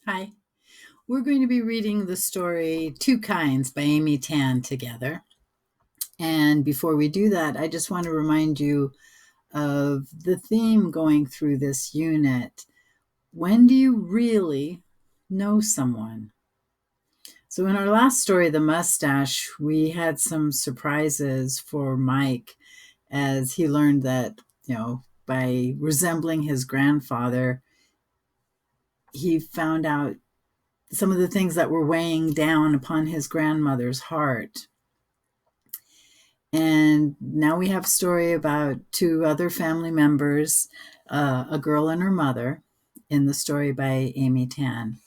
Hi. We're going to be reading the story Two Kinds by Amy Tan together. And before we do that, I just want to remind you of the theme going through this unit. When do you really know someone? So, in our last story, The Mustache, we had some surprises for Mike as he learned that, by resembling his grandfather, he found out some of the things that were weighing down upon his grandmother's heart. And now we have a story about two other family members, a girl and her mother, in the story by Amy Tan.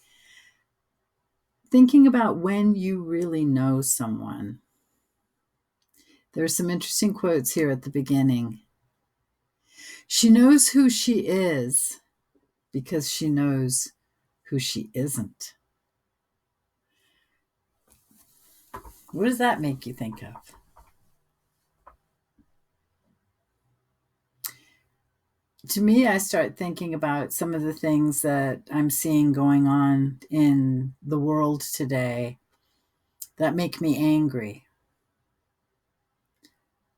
Thinking about when you really know someone. There's some interesting quotes here at the beginning. She knows who she is because she knows who she isn't. What does that make you think of? To me, I start thinking about some of the things that I'm seeing going on in the world today that make me angry.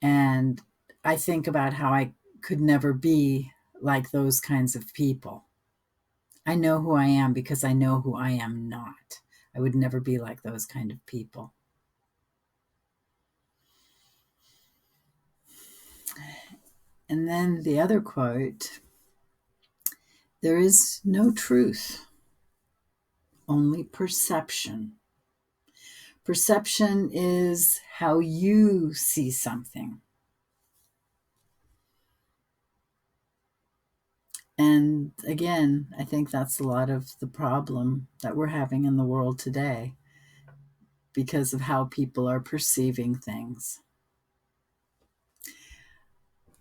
And I think about how I could never be like those kinds of people. I know who I am because I know who I am not. I would never be like those kind of people. And then the other quote, there is no truth, only perception. Perception is how you see something. And again, I think that's a lot of the problem that we're having in the world today because of how people are perceiving things.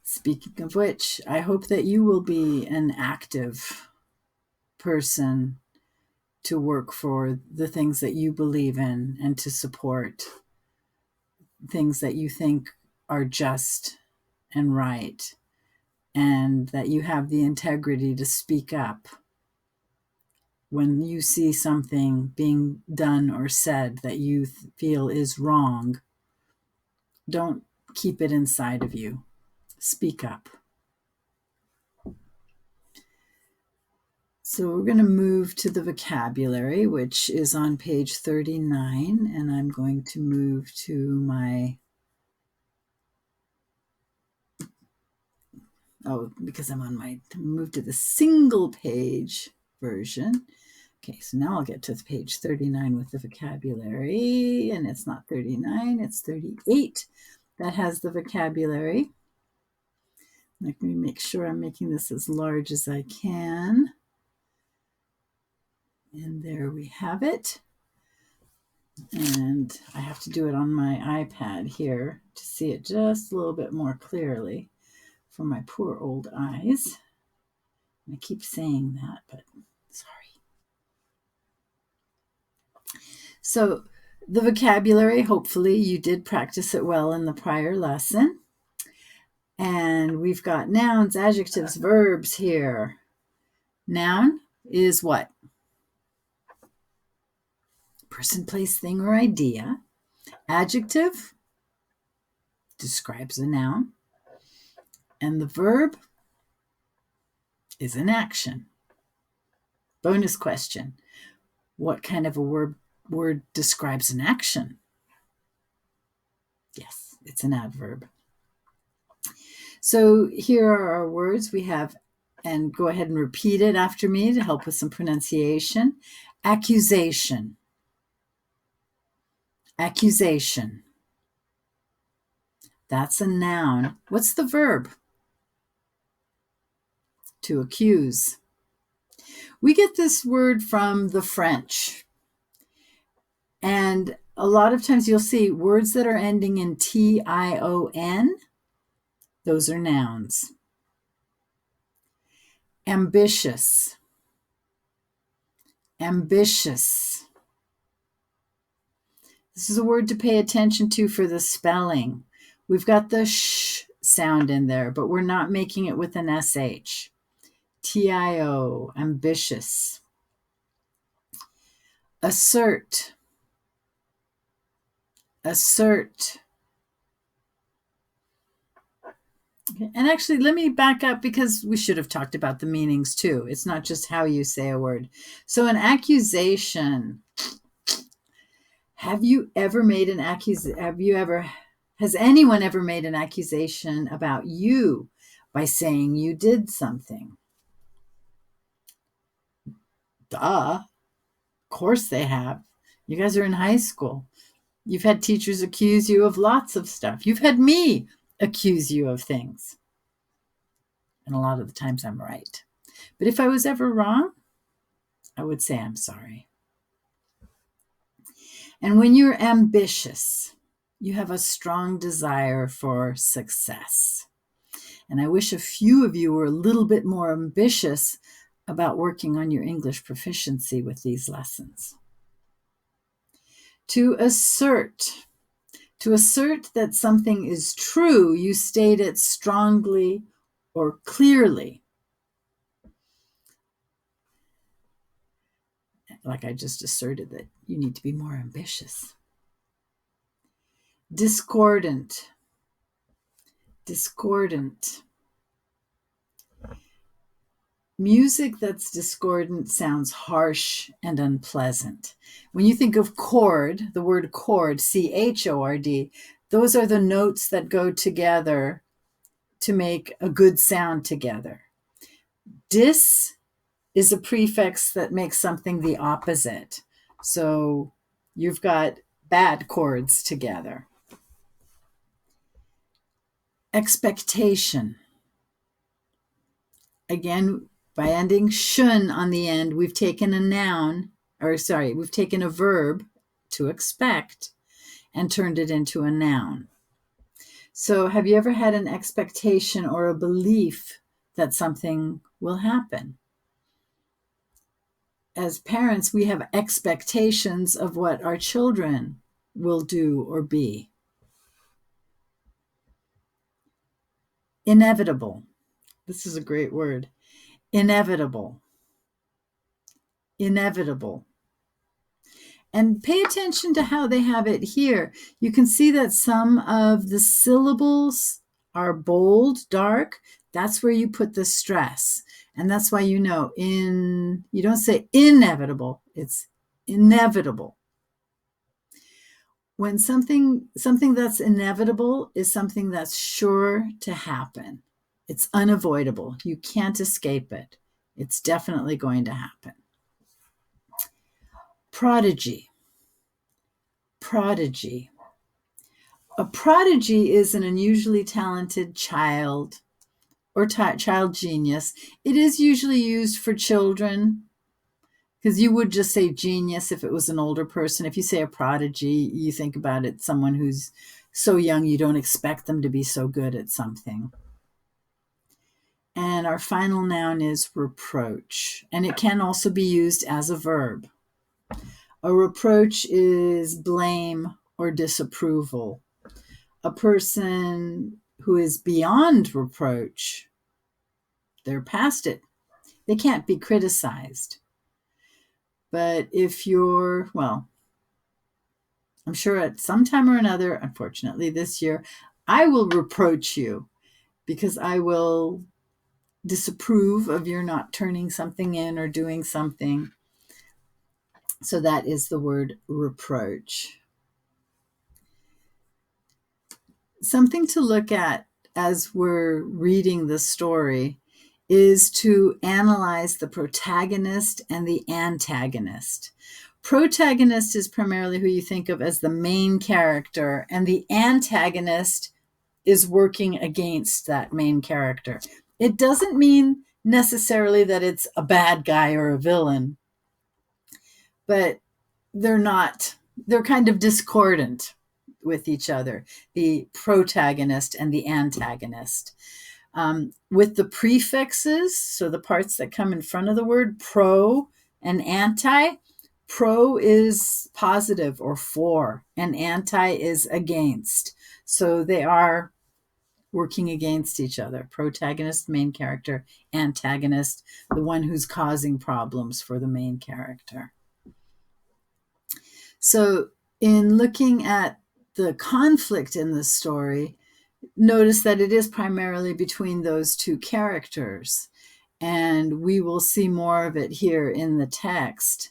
Speaking of which, I hope that you will be an active person to work for the things that you believe in and to support things that you think are just and right, and that you have the integrity to speak up when you see something being done or said that you feel is wrong. Don't keep it inside of you. Speak up. So we're going to move to the vocabulary, which is on page 39, and I'm going to move to because I'm on move to the single page version. Okay, so now I'll get to page 39 with the vocabulary, and it's not 39, it's 38. That has the vocabulary. Let me make sure I'm making this as large as I can. And there we have it. And I have to do it on my iPad here to see it just a little bit more clearly for my poor old eyes. I keep saying that, but sorry. So the vocabulary, hopefully you did practice it well in the prior lesson. And we've got nouns, adjectives, verbs here. Noun is what? Person, place, thing, or idea. Adjective describes a noun. And the verb is an action. Bonus question. What kind of a word describes an action? Yes, it's an adverb. So here are our words. We have, and go ahead and repeat it after me to help with some pronunciation. Accusation. Accusation. That's a noun. What's the verb? To accuse. We get this word from the French. And a lot of times you'll see words that are ending in T-I-O-N, those are nouns. Ambitious. Ambitious. This is a word to pay attention to for the spelling. We've got the sh sound in there, but we're not making it with an SH. T-I-O, ambitious. Assert. Assert. Okay. And actually, let me back up because we should have talked about the meanings too. It's not just how you say a word. So an accusation. Have you ever made an accusation? Has anyone ever made an accusation about you by saying you did something? Duh. Of course they have. You guys are in high school. You've had teachers accuse you of lots of stuff. You've had me accuse you of things. And a lot of the times I'm right. But if I was ever wrong, I would say I'm sorry. And when you're ambitious, you have a strong desire for success. And I wish a few of you were a little bit more ambitious about working on your English proficiency with these lessons. To assert that something is true, you state it strongly or clearly. Like I just asserted that you need to be more ambitious. Discordant. Music that's discordant sounds harsh and unpleasant. When you think of chord, the word chord, C-H-O-R-D, those are the notes that go together to make a good sound together. Dis is a prefix that makes something the opposite. So you've got bad chords together. Expectation. Again, by ending shun on the end, we've taken we've taken a verb, to expect, and turned it into a noun. So have you ever had an expectation or a belief that something will happen? As parents, we have expectations of what our children will do or be. Inevitable. This is a great word. Inevitable. And pay attention to how they have it here. You can see that some of the syllables are bold, dark. That's where you put the stress. And that's why you don't say inevitable, it's inevitable. When something that's inevitable is something that's sure to happen. It's unavoidable. You can't escape it. It's definitely going to happen. Prodigy. A prodigy is an unusually talented child or child genius. It is usually used for children because you would just say genius if it was an older person. If you say a prodigy, you think about it, someone who's so young you don't expect them to be so good at something. And our final noun is reproach, and it can also be used as a verb. A reproach is blame or disapproval. A person who is beyond reproach, they're past it. They can't be criticized. But if you're, I'm sure at some time or another, unfortunately this year, I will reproach you because I will disapprove of your not turning something in or doing something. So that is the word reproach. Something to look at as we're reading the story is to analyze the protagonist and the antagonist. Protagonist is primarily who you think of as the main character, and the antagonist is working against that main character. It doesn't mean necessarily that it's a bad guy or a villain, but they're kind of discordant with each other, the protagonist and the antagonist. With the prefixes, so the parts that come in front of the word, pro and anti, pro is positive or for, and anti is against. So they are working against each other. Protagonist, main character, antagonist, the one who's causing problems for the main character. So, in looking at the conflict in the story, notice that it is primarily between those two characters. And we will see more of it here in the text.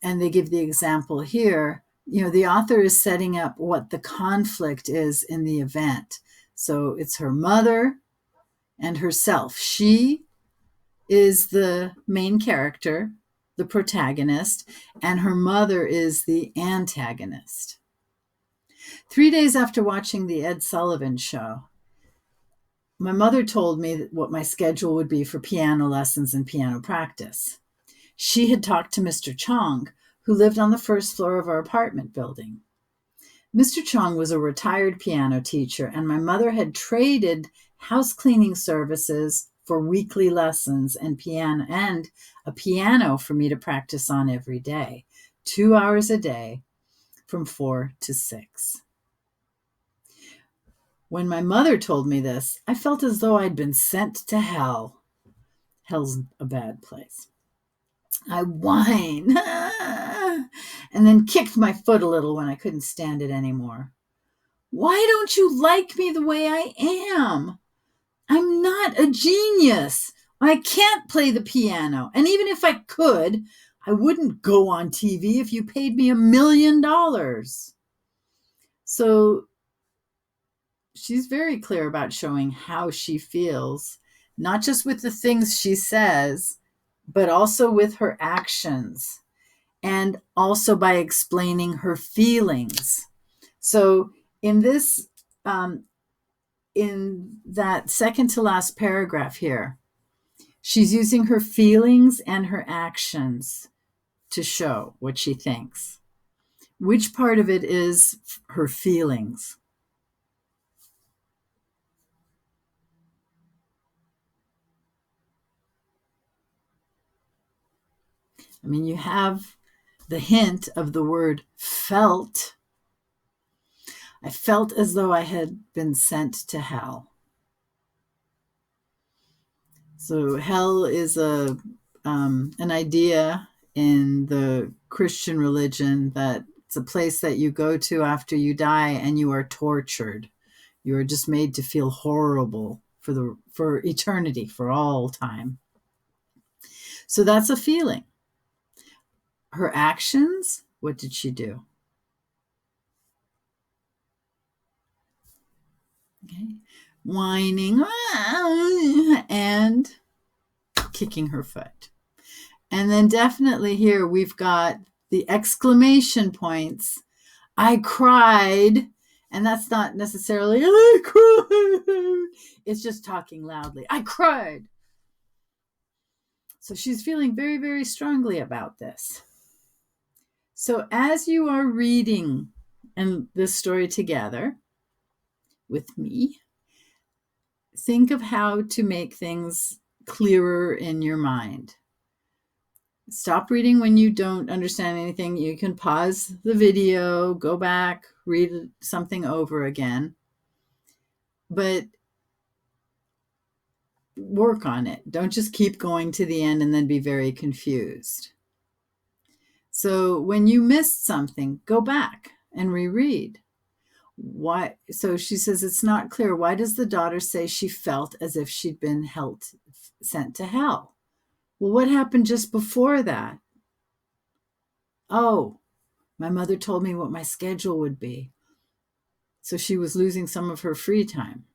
And they give the example here. The author is setting up what the conflict is in the event. So it's her mother and herself. She is the main character, the protagonist, and her mother is the antagonist. 3 days after watching the Ed Sullivan Show, my mother told me what my schedule would be for piano lessons and piano practice. She had talked to Mr. Chong, who lived on the first floor of our apartment building. Mr. Chong was a retired piano teacher, and my mother had traded house cleaning services for weekly lessons and a piano for me to practice on every day, 2 hours a day from 4 to 6. When my mother told me this, I felt as though I'd been sent to hell. Hell's a bad place. I whined and then kicked my foot a little when I couldn't stand it anymore. Why don't you like me the way I am? I'm not a genius. I can't play the piano. And even if I could, I wouldn't go on TV if you paid me $1 million. So she's very clear about showing how she feels, not just with the things she says, but also with her actions, and also by explaining her feelings. So in this, in that second to last paragraph here, she's using her feelings and her actions to show what she thinks. Which part of it is her feelings? I mean, you have the hint of the word felt. I felt as though I had been sent to hell. So hell is an idea in the Christian religion that it's a place that you go to after you die and you are tortured. You are just made to feel horrible for eternity, for all time. So that's a feeling. Her actions, what did she do? Okay. Whining and kicking her foot. And then definitely here we've got the exclamation points. I cried. And that's not necessarily, I cried. It's just talking loudly. I cried. So she's feeling very, very strongly about this. So as you are reading this story together with me, think of how to make things clearer in your mind. Stop reading when you don't understand anything. You can pause the video, go back, read something over again. But work on it. Don't just keep going to the end and then be very confused. So when you missed something, go back and reread. Why? So she says it's not clear. Why does the daughter say she felt as if she'd been sent to hell? Well, what happened just before that? Oh, my mother told me what my schedule would be. So she was losing some of her free time.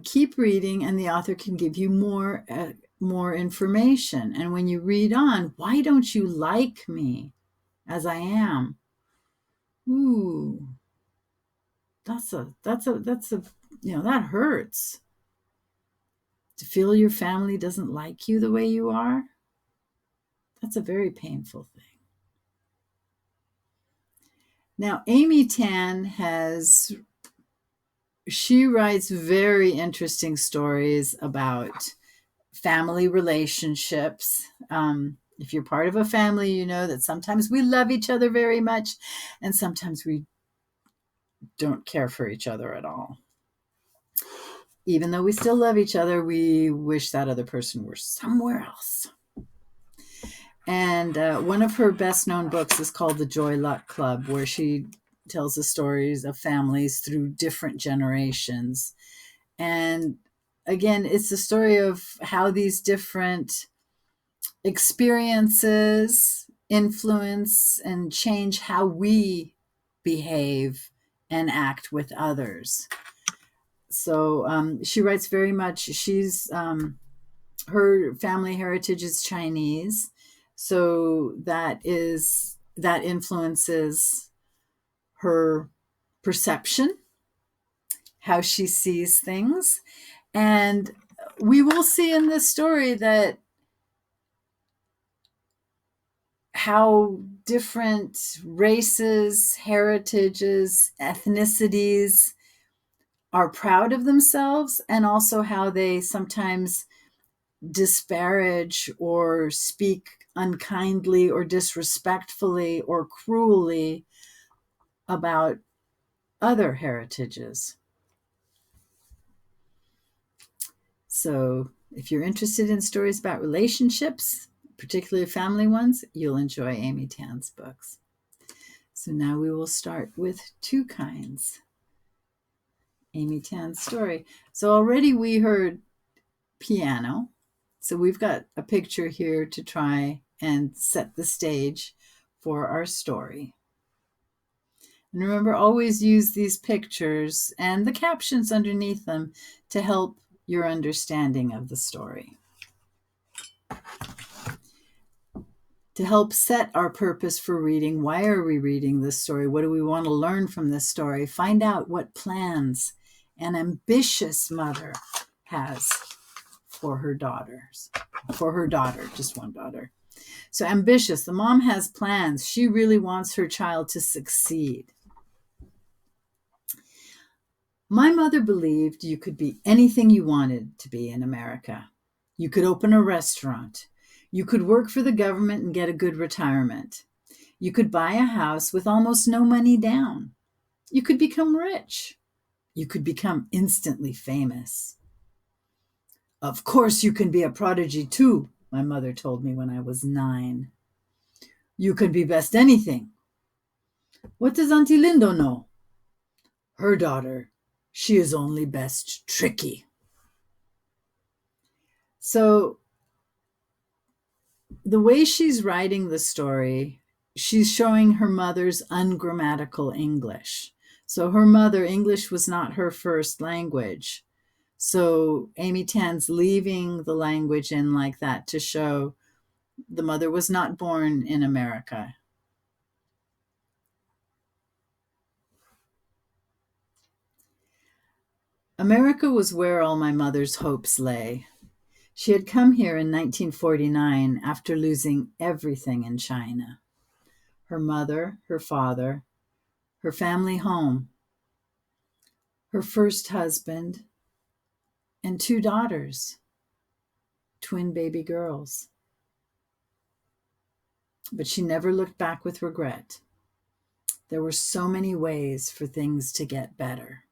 Keep reading and the author can give you more information. And when you read on, why don't you like me as I am? Ooh, that hurts. To feel your family doesn't like you the way you are, that's a very painful thing. Now, Amy Tan she writes very interesting stories about family relationships. If you're part of a family, you know that sometimes we love each other very much and sometimes we don't care for each other at all. Even though we still love each other, we wish that other person were somewhere else. And one of her best known books is called The Joy Luck Club, where she tells the stories of families through different generations. And again, it's the story of how these different experiences influence and change how we behave and act with others. So she writes very much, her family heritage is Chinese. So that influences her perception, how she sees things. And we will see in this story that how different races, heritages, ethnicities are proud of themselves, and also how they sometimes disparage or speak unkindly or disrespectfully or cruelly about other heritages. So if you're interested in stories about relationships, particularly family ones, you'll enjoy Amy Tan's books. So now we will start with Two Kinds, Amy Tan's story. So already we heard piano. So we've got a picture here to try and set the stage for our story. And remember, always use these pictures and the captions underneath them to help your understanding of the story. To help set our purpose for reading, why are we reading this story? What do we want to learn from this story? Find out what plans an ambitious mother has for her daughter, just one daughter. So ambitious, the mom has plans. She really wants her child to succeed. My mother believed you could be anything you wanted to be in America. You could open a restaurant. You could work for the government and get a good retirement. You could buy a house with almost no money down. You could become rich. You could become instantly famous. Of course, you can be a prodigy too, my mother told me when I was 9. You can be best anything. What does Auntie Lindo know? Her daughter, she is only best tricky. So the way she's writing the story, she's showing her mother's ungrammatical English. So her mother, English was not her first language. So Amy Tan's leaving the language in like that to show the mother was not born in America. America was where all my mother's hopes lay. She had come here in 1949 after losing everything in China. Her mother, her father, her family home, her first husband, and 2 daughters, twin baby girls. But she never looked back with regret. There were so many ways for things to get better.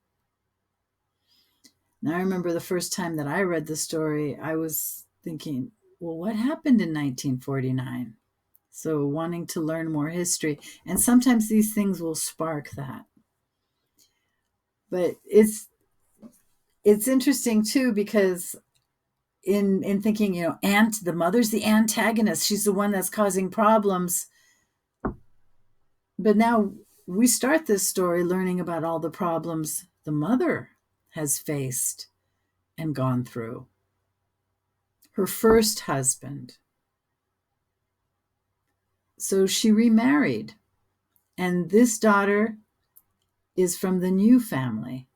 Now, I remember the first time that I read the story, I was thinking, well, what happened in 1949? So wanting to learn more history. And sometimes these things will spark that. But it's interesting too, because in thinking, the mother's the antagonist. She's the one that's causing problems. But now we start this story learning about all the problems the mother has faced and gone through. Her first husband. So she remarried. And this daughter is from the new family.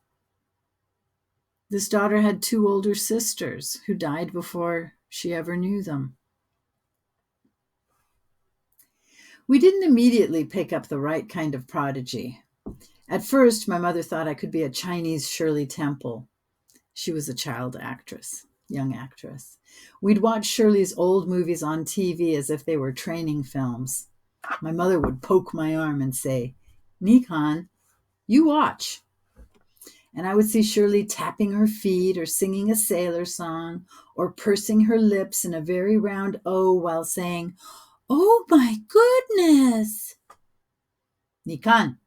This daughter had 2 older sisters who died before she ever knew them. We didn't immediately pick up the right kind of prodigy. At first, my mother thought I could be a Chinese Shirley Temple. She was a child actress, young actress. We'd watch Shirley's old movies on TV as if they were training films. My mother would poke my arm and say, "Nikon, you watch." And I would see Shirley tapping her feet or singing a sailor song or pursing her lips in a very round O while saying, Oh my goodness! Nikan,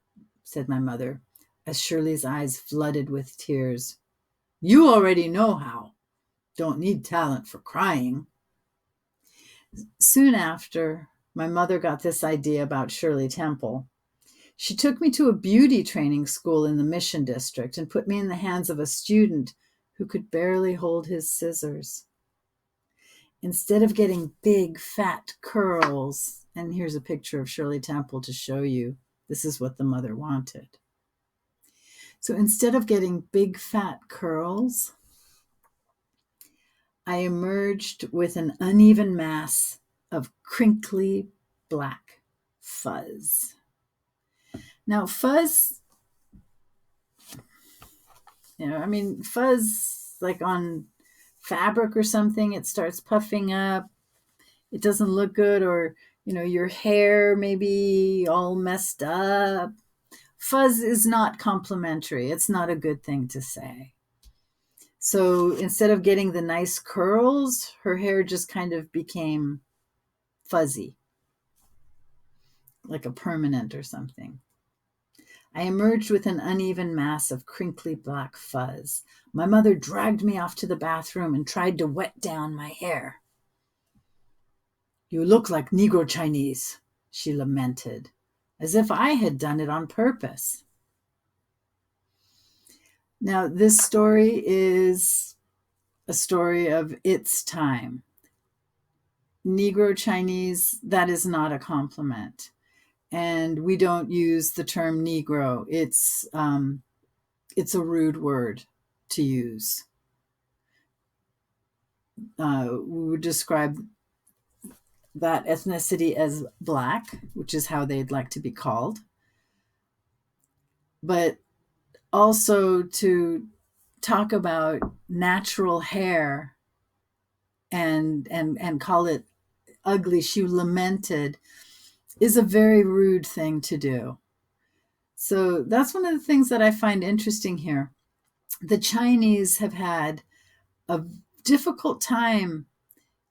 said my mother, as Shirley's eyes flooded with tears. You already know how. Don't need talent for crying. Soon after, my mother got this idea about Shirley Temple. She took me to a beauty training school in the Mission District and put me in the hands of a student who could barely hold his scissors. Instead of getting big, fat curls, and here's a picture of Shirley Temple to show you, this is what the mother wanted. So instead of getting big, fat curls, I emerged with an uneven mass of crinkly black fuzz. Now, fuzz, fuzz like on fabric or something, it starts puffing up. It doesn't look good, or, your hair may be all messed up. Fuzz is not complimentary. It's not a good thing to say. So instead of getting the nice curls, her hair just kind of became fuzzy, like a permanent or something. I emerged with an uneven mass of crinkly black fuzz. My mother dragged me off to the bathroom and tried to wet down my hair. You look like Negro Chinese, she lamented, as if I had done it on purpose. Now, this story is a story of its time. Negro Chinese, that is not a compliment. And we don't use the term Negro. It's a rude word to use. We would describe that ethnicity as Black, which is how they'd like to be called. But also to talk about natural hair and call it ugly, she lamented, is a very rude thing to do. So that's one of the things that I find interesting here. The Chinese have had a difficult time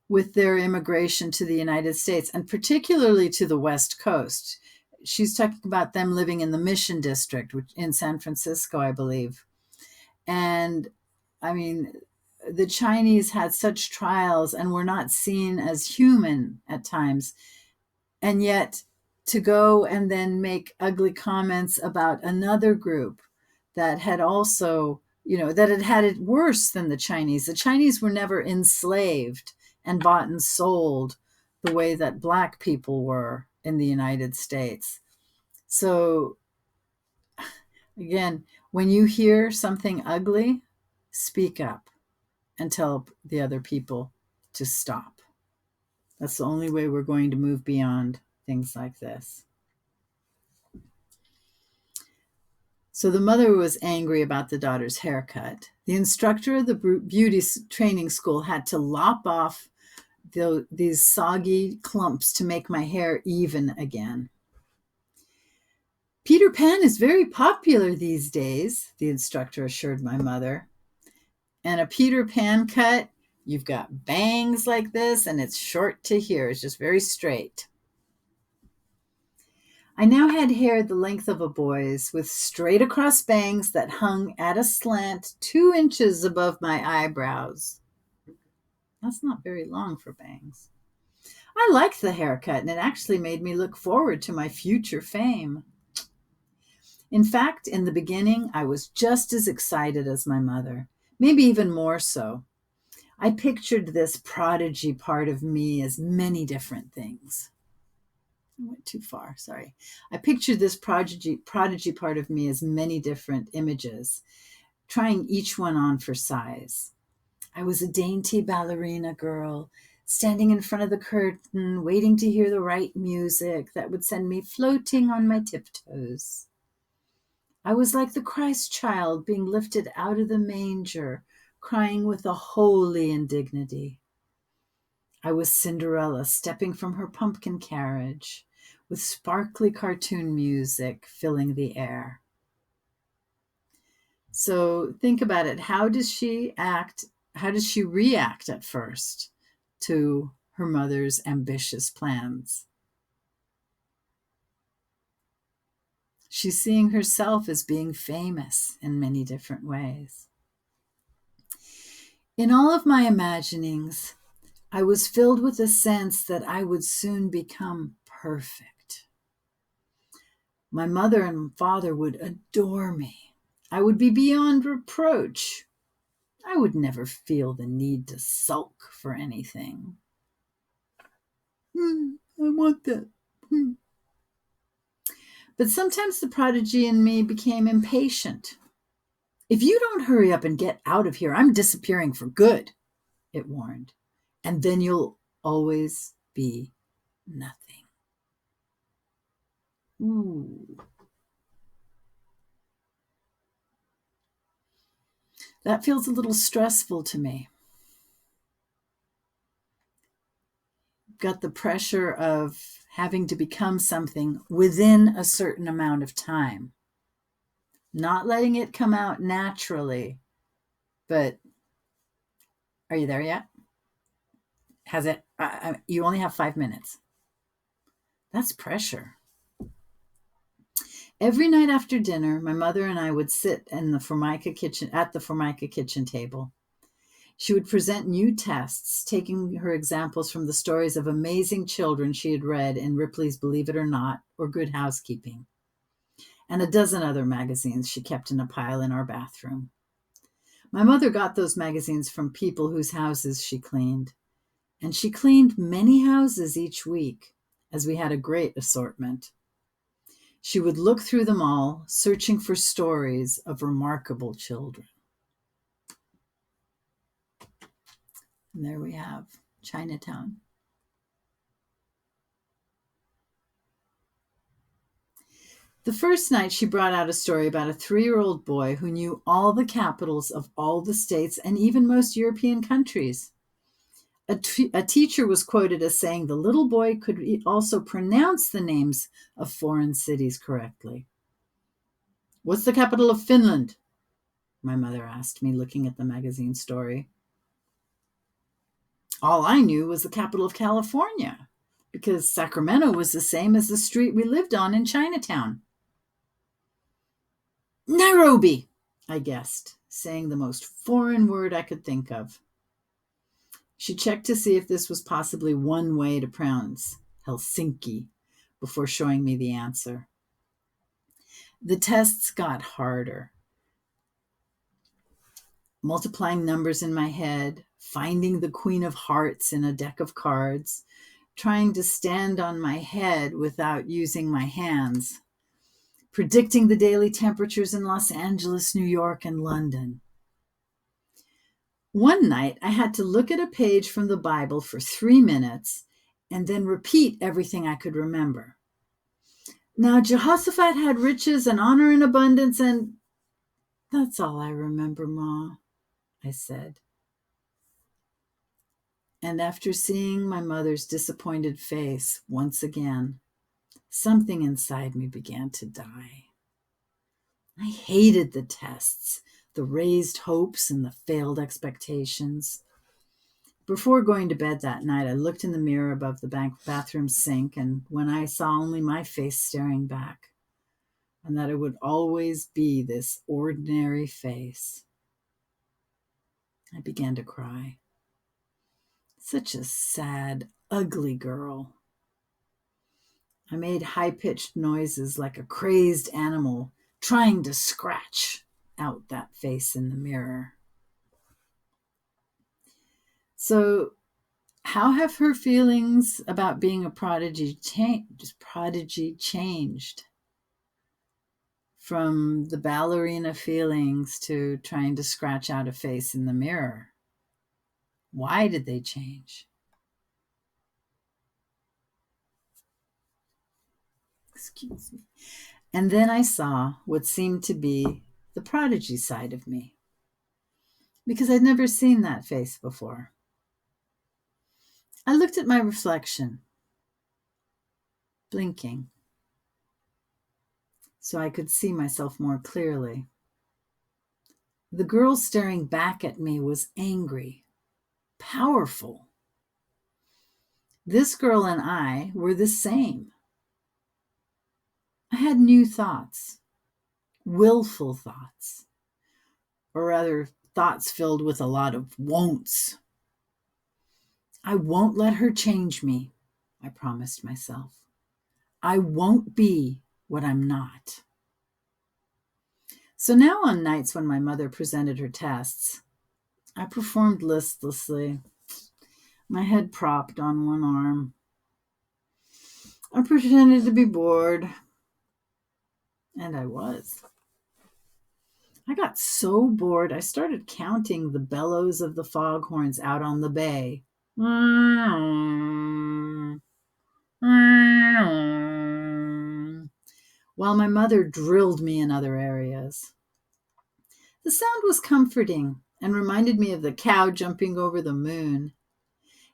with their immigration to the United States, and particularly to the West Coast. She's talking about them living in the Mission District, which in San Francisco, I believe. And the Chinese had such trials and were not seen as human at times. And yet to go and then make ugly comments about another group that had also, that had it worse than the Chinese. The Chinese were never enslaved and bought and sold the way that Black people were in the United States. So again, when you hear something ugly, speak up and tell the other people to stop. That's the only way we're going to move beyond things like this. So the mother was angry about the daughter's haircut. The instructor of the beauty training school had to lop off these soggy clumps to make my hair even again. Peter Pan is very popular these days, the instructor assured my mother. And a Peter Pan cut, you've got bangs like this, and it's short to here. It's just very straight. I now had hair the length of a boy's, with straight across bangs that hung at a slant 2 inches above my eyebrows. That's not very long for bangs. I liked the haircut, and it actually made me look forward to my future fame. In fact, in the beginning, I was just as excited as my mother, maybe even more so. I pictured this prodigy part of me as many different things. I went too far, sorry. I pictured this prodigy part of me as many different images, trying each one on for size. I was a dainty ballerina girl, standing in front of the curtain, waiting to hear the right music that would send me floating on my tiptoes. I was like the Christ child being lifted out of the manger, crying with a holy indignity. I was Cinderella stepping from her pumpkin carriage, with sparkly cartoon music filling the air. So think about it. How does she act? How does she react at first to her mother's ambitious plans. She's seeing herself as being famous in many different ways. In all of my imaginings, I was filled with a sense that I would soon become perfect. My mother and father would adore me. I would be beyond reproach. I would never feel the need to sulk for anything. I want that. But sometimes the prodigy in me became impatient. If you don't hurry up and get out of here, I'm disappearing for good, it warned. And then you'll always be nothing. Ooh. That feels a little stressful to me. Got the pressure of having to become something within a certain amount of time. Not letting it come out naturally. But are you there yet? Has it? You only have 5 minutes. That's pressure. Every night after dinner, my mother and I would sit in the Formica kitchen at the Formica kitchen table. She would present new tests, taking her examples from the stories of amazing children she had read in Ripley's Believe It or Not or Good Housekeeping, and a dozen other magazines she kept in a pile in our bathroom. My mother got those magazines from people whose houses she cleaned, and she cleaned many houses each week, as we had a great assortment. She would look through them all, searching for stories of remarkable children. And there we have Chinatown. The first night, she brought out a story about a 3-year-old boy who knew all the capitals of all the states and even most European countries. A teacher was quoted as saying the little boy could also pronounce the names of foreign cities correctly. "What's the capital of Finland?" my mother asked me, looking at the magazine story. All I knew was the capital of California, because Sacramento was the same as the street we lived on in Chinatown. "Nairobi," I guessed, saying the most foreign word I could think of. She checked to see if this was possibly one way to pronounce Helsinki before showing me the answer. The tests got harder. Multiplying numbers in my head, finding the Queen of Hearts in a deck of cards, trying to stand on my head without using my hands, predicting the daily temperatures in Los Angeles, New York, and London. One night, I had to look at a page from the Bible for 3 minutes and then repeat everything I could remember. Now, Jehoshaphat had riches and honor in abundance, and that's all I remember, Ma, I said. And after seeing my mother's disappointed face once again, something inside me began to die. I hated the tests, the raised hopes and the failed expectations. Before going to bed that night, I looked in the mirror above the bathroom sink, and when I saw only my face staring back, and that it would always be this ordinary face, I began to cry. Such a sad, ugly girl. I made high-pitched noises like a crazed animal trying to scratch out that face in the mirror. So, how have her feelings about being a prodigy changed? From the ballerina feelings to trying to scratch out a face in the mirror. Why did they change? Excuse me. And then I saw what seemed to be the prodigy side of me, because I'd never seen that face before. I looked at my reflection, blinking, so I could see myself more clearly. The girl staring back at me was angry, powerful. This girl and I were the same. I had new thoughts, willful thoughts, or rather, thoughts filled with a lot of won'ts. I won't let her change me, I promised myself. I won't be what I'm not. So now on nights when my mother presented her tests, I performed listlessly, my head propped on one arm. I pretended to be bored, and I was. I got so bored, I started counting the bellows of the foghorns out on the bay. While my mother drilled me in other areas. The sound was comforting and reminded me of the cow jumping over the moon.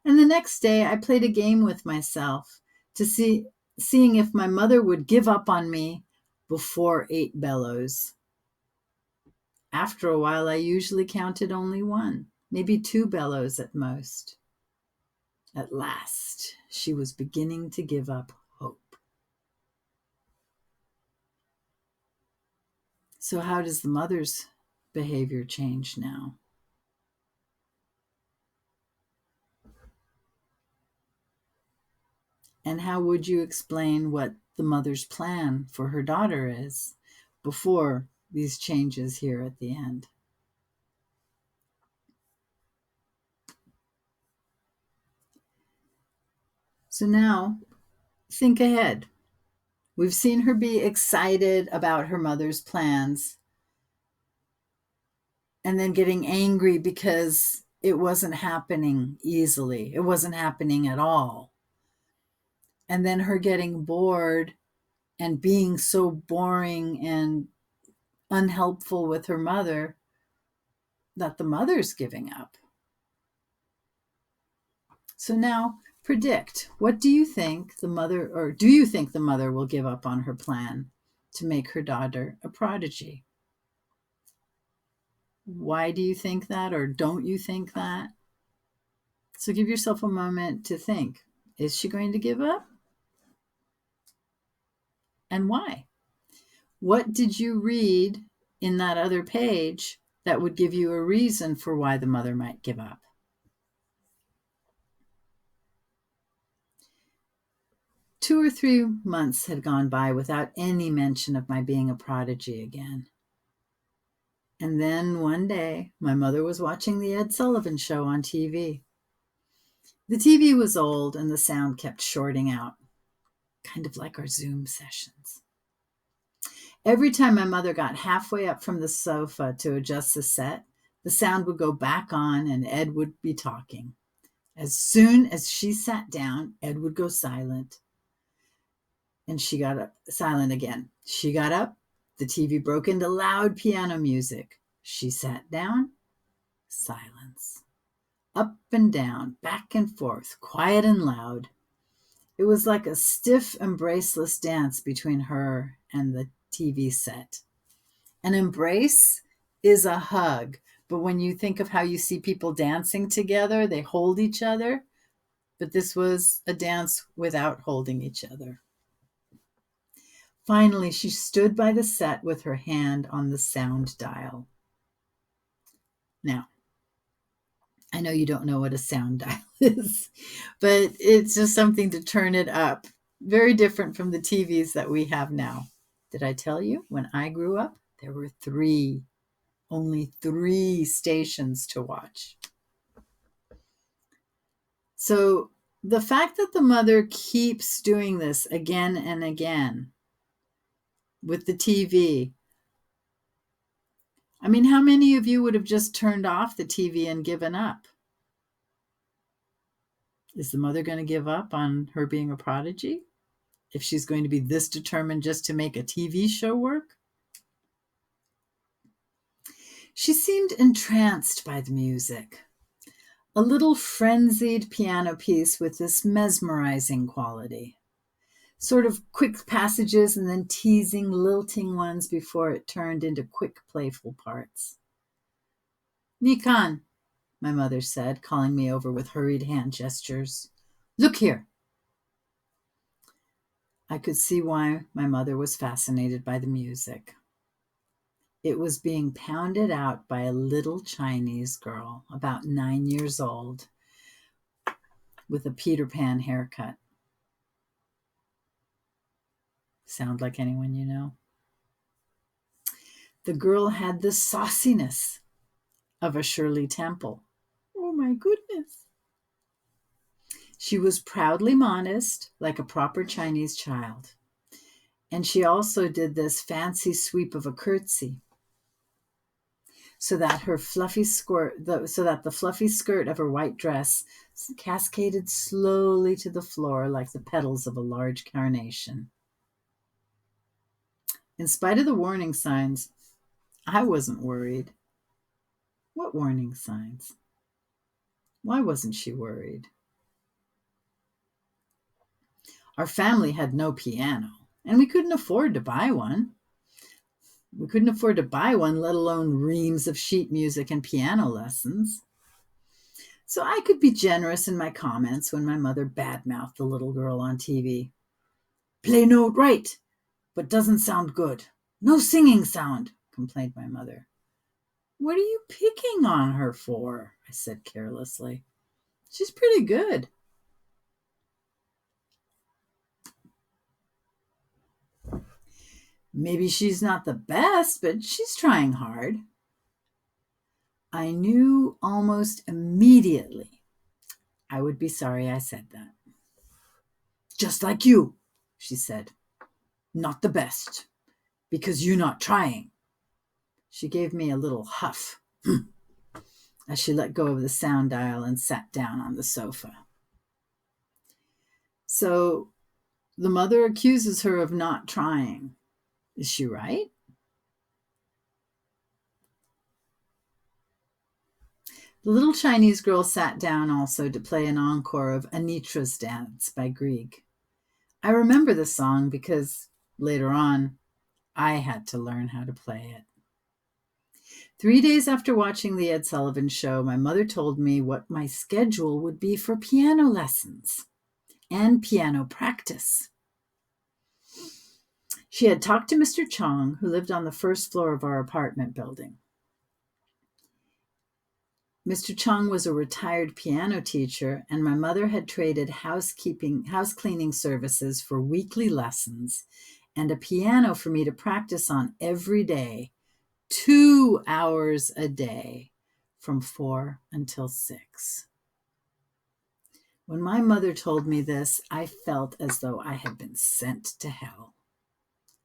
And the next day I played a game with myself to seeing if my mother would give up on me before 8 bellows. After a while, I usually counted only 1, maybe 2 bellows at most. At last, she was beginning to give up hope. So how does the mother's behavior change now? And how would you explain what the mother's plan for her daughter is before these changes here at the end? So now, think ahead. We've seen her be excited about her mother's plans and then getting angry because it wasn't happening easily. It wasn't happening at all. And then her getting bored and being so boring and unhelpful with her mother that the mother's giving up. So now predict, what do you think the mother, or do you think the mother will give up on her plan to make her daughter a prodigy? Why do you think that, or don't you think that? So give yourself a moment to think. Is she going to give up? And why? What did you read in that other page that would give you a reason for why the mother might give up? Two or 3 months had gone by without any mention of my being a prodigy again. And then one day, my mother was watching the Ed Sullivan Show on TV. The TV was old and the sound kept shorting out, kind of like our Zoom sessions. Every time my mother got halfway up from the sofa to adjust the set, the sound would go back on and Ed would be talking. As soon as she sat down, Ed would go silent. And she got up, silent again. She got up, the TV broke into loud piano music. She sat down, silence. Up and down, back and forth, quiet and loud. It was like a stiff, embraceless dance between her and the TV set. An embrace is a hug, but when you think of how you see people dancing together, they hold each other. But this was a dance without holding each other. Finally, she stood by the set with her hand on the sound dial. Now, I know you don't know what a sound dial is, but it's just something to turn it up. Very different from the TVs that we have now. Did I tell you, when I grew up, there were only 3 stations to watch. So the fact that the mother keeps doing this again and again with the TV, I mean, how many of you would have just turned off the TV and given up? Is the mother going to give up on her being a prodigy if she's going to be this determined just to make a TV show work? She seemed entranced by the music. A little frenzied piano piece with this mesmerizing quality. Sort of quick passages and then teasing, lilting ones before it turned into quick, playful parts. Nikan, my mother said, calling me over with hurried hand gestures. Look here." I could see why my mother was fascinated by the music. It was being pounded out by a little Chinese girl, about 9 years old, with a Peter Pan haircut. Sound like anyone you know? The girl had the sauciness of a Shirley Temple. Oh my goodness. She was proudly modest, like a proper Chinese child. And she also did this fancy sweep of a curtsy, so that the fluffy skirt of her white dress cascaded slowly to the floor like the petals of a large carnation. In spite of the warning signs, I wasn't worried. What warning signs? Why wasn't she worried? Our family had no piano, and we couldn't afford to buy one. Let alone reams of sheet music and piano lessons. So I could be generous in my comments when my mother badmouthed the little girl on TV. "Play note right, but doesn't sound good. No singing sound," complained my mother. "What are you picking on her for?" I said carelessly. "She's pretty good." "Maybe she's not the best, but she's trying hard." I knew almost immediately I would be sorry I said that. "Just like you," she said. "Not the best, because you're not trying." She gave me a little huff as she let go of the sound dial and sat down on the sofa. So the mother accuses her of not trying. Is she right? The little Chinese girl sat down also to play an encore of Anitra's Dance by Grieg. I remember the song because later on, I had to learn how to play it. 3 days after watching the Ed Sullivan Show, my mother told me what my schedule would be for piano lessons and piano practice. She had talked to Mr. Chong, who lived on the first floor of our apartment building. Mr. Chong was a retired piano teacher, and my mother had traded house cleaning services for weekly lessons and a piano for me to practice on every day, 2 hours a day, from 4 until 6. When my mother told me this, I felt as though I had been sent to hell.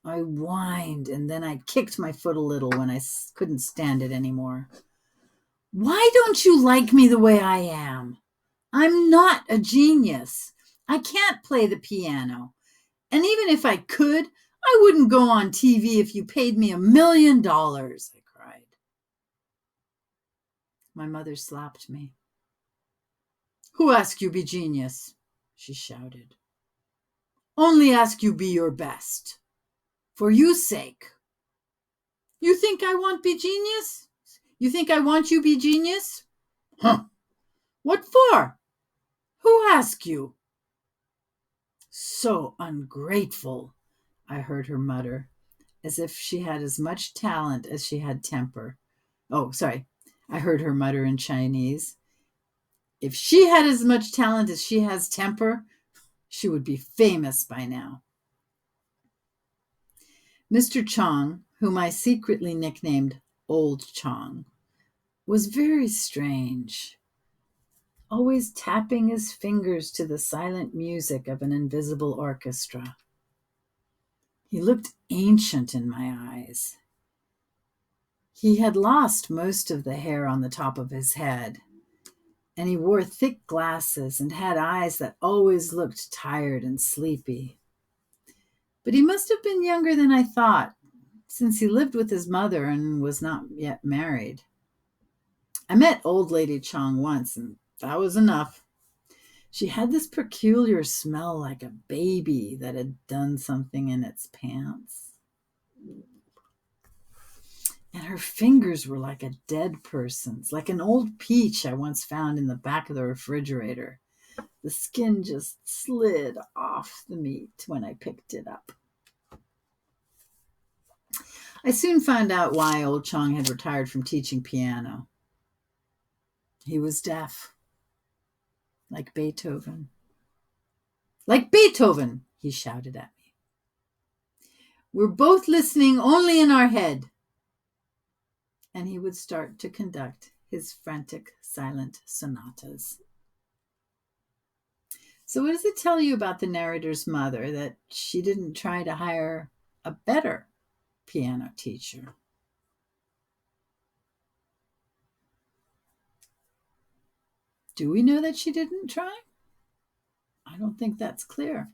I whined, and then I kicked my foot a little when I couldn't stand it anymore. "Why don't you like me the way I am? I'm not a genius. I can't play the piano. And even if I could, I wouldn't go on TV if you paid me $1 million, I cried. My mother slapped me. "Who ask you be genius?" she shouted. "Only ask you be your best. For you's sake. You think I want be genius? You think I want you be genius? Huh. What for? Who ask you?" "So ungrateful," I heard her mutter, as if she had as much talent as she had temper. I heard her mutter in Chinese. If she had as much talent as she has temper, she would be famous by now. Mr. Chong, whom I secretly nicknamed Old Chong, was very strange, always tapping his fingers to the silent music of an invisible orchestra. He looked ancient in my eyes. He had lost most of the hair on the top of his head, and he wore thick glasses and had eyes that always looked tired and sleepy. But he must have been younger than I thought, since he lived with his mother and was not yet married. I met old Lady Chong once, and that was enough. She had this peculiar smell like a baby that had done something in its pants. And her fingers were like a dead person's, like an old peach I once found in the back of the refrigerator. The skin just slid off the meat when I picked it up. I soon found out why old Chong had retired from teaching piano. He was deaf, like Beethoven. Like Beethoven, he shouted at me. We're both listening only in our head. And he would start to conduct his frantic, silent sonatas. So what does it tell you about the narrator's mother that she didn't try to hire a better piano teacher? Do we know that she didn't try? I don't think that's clear.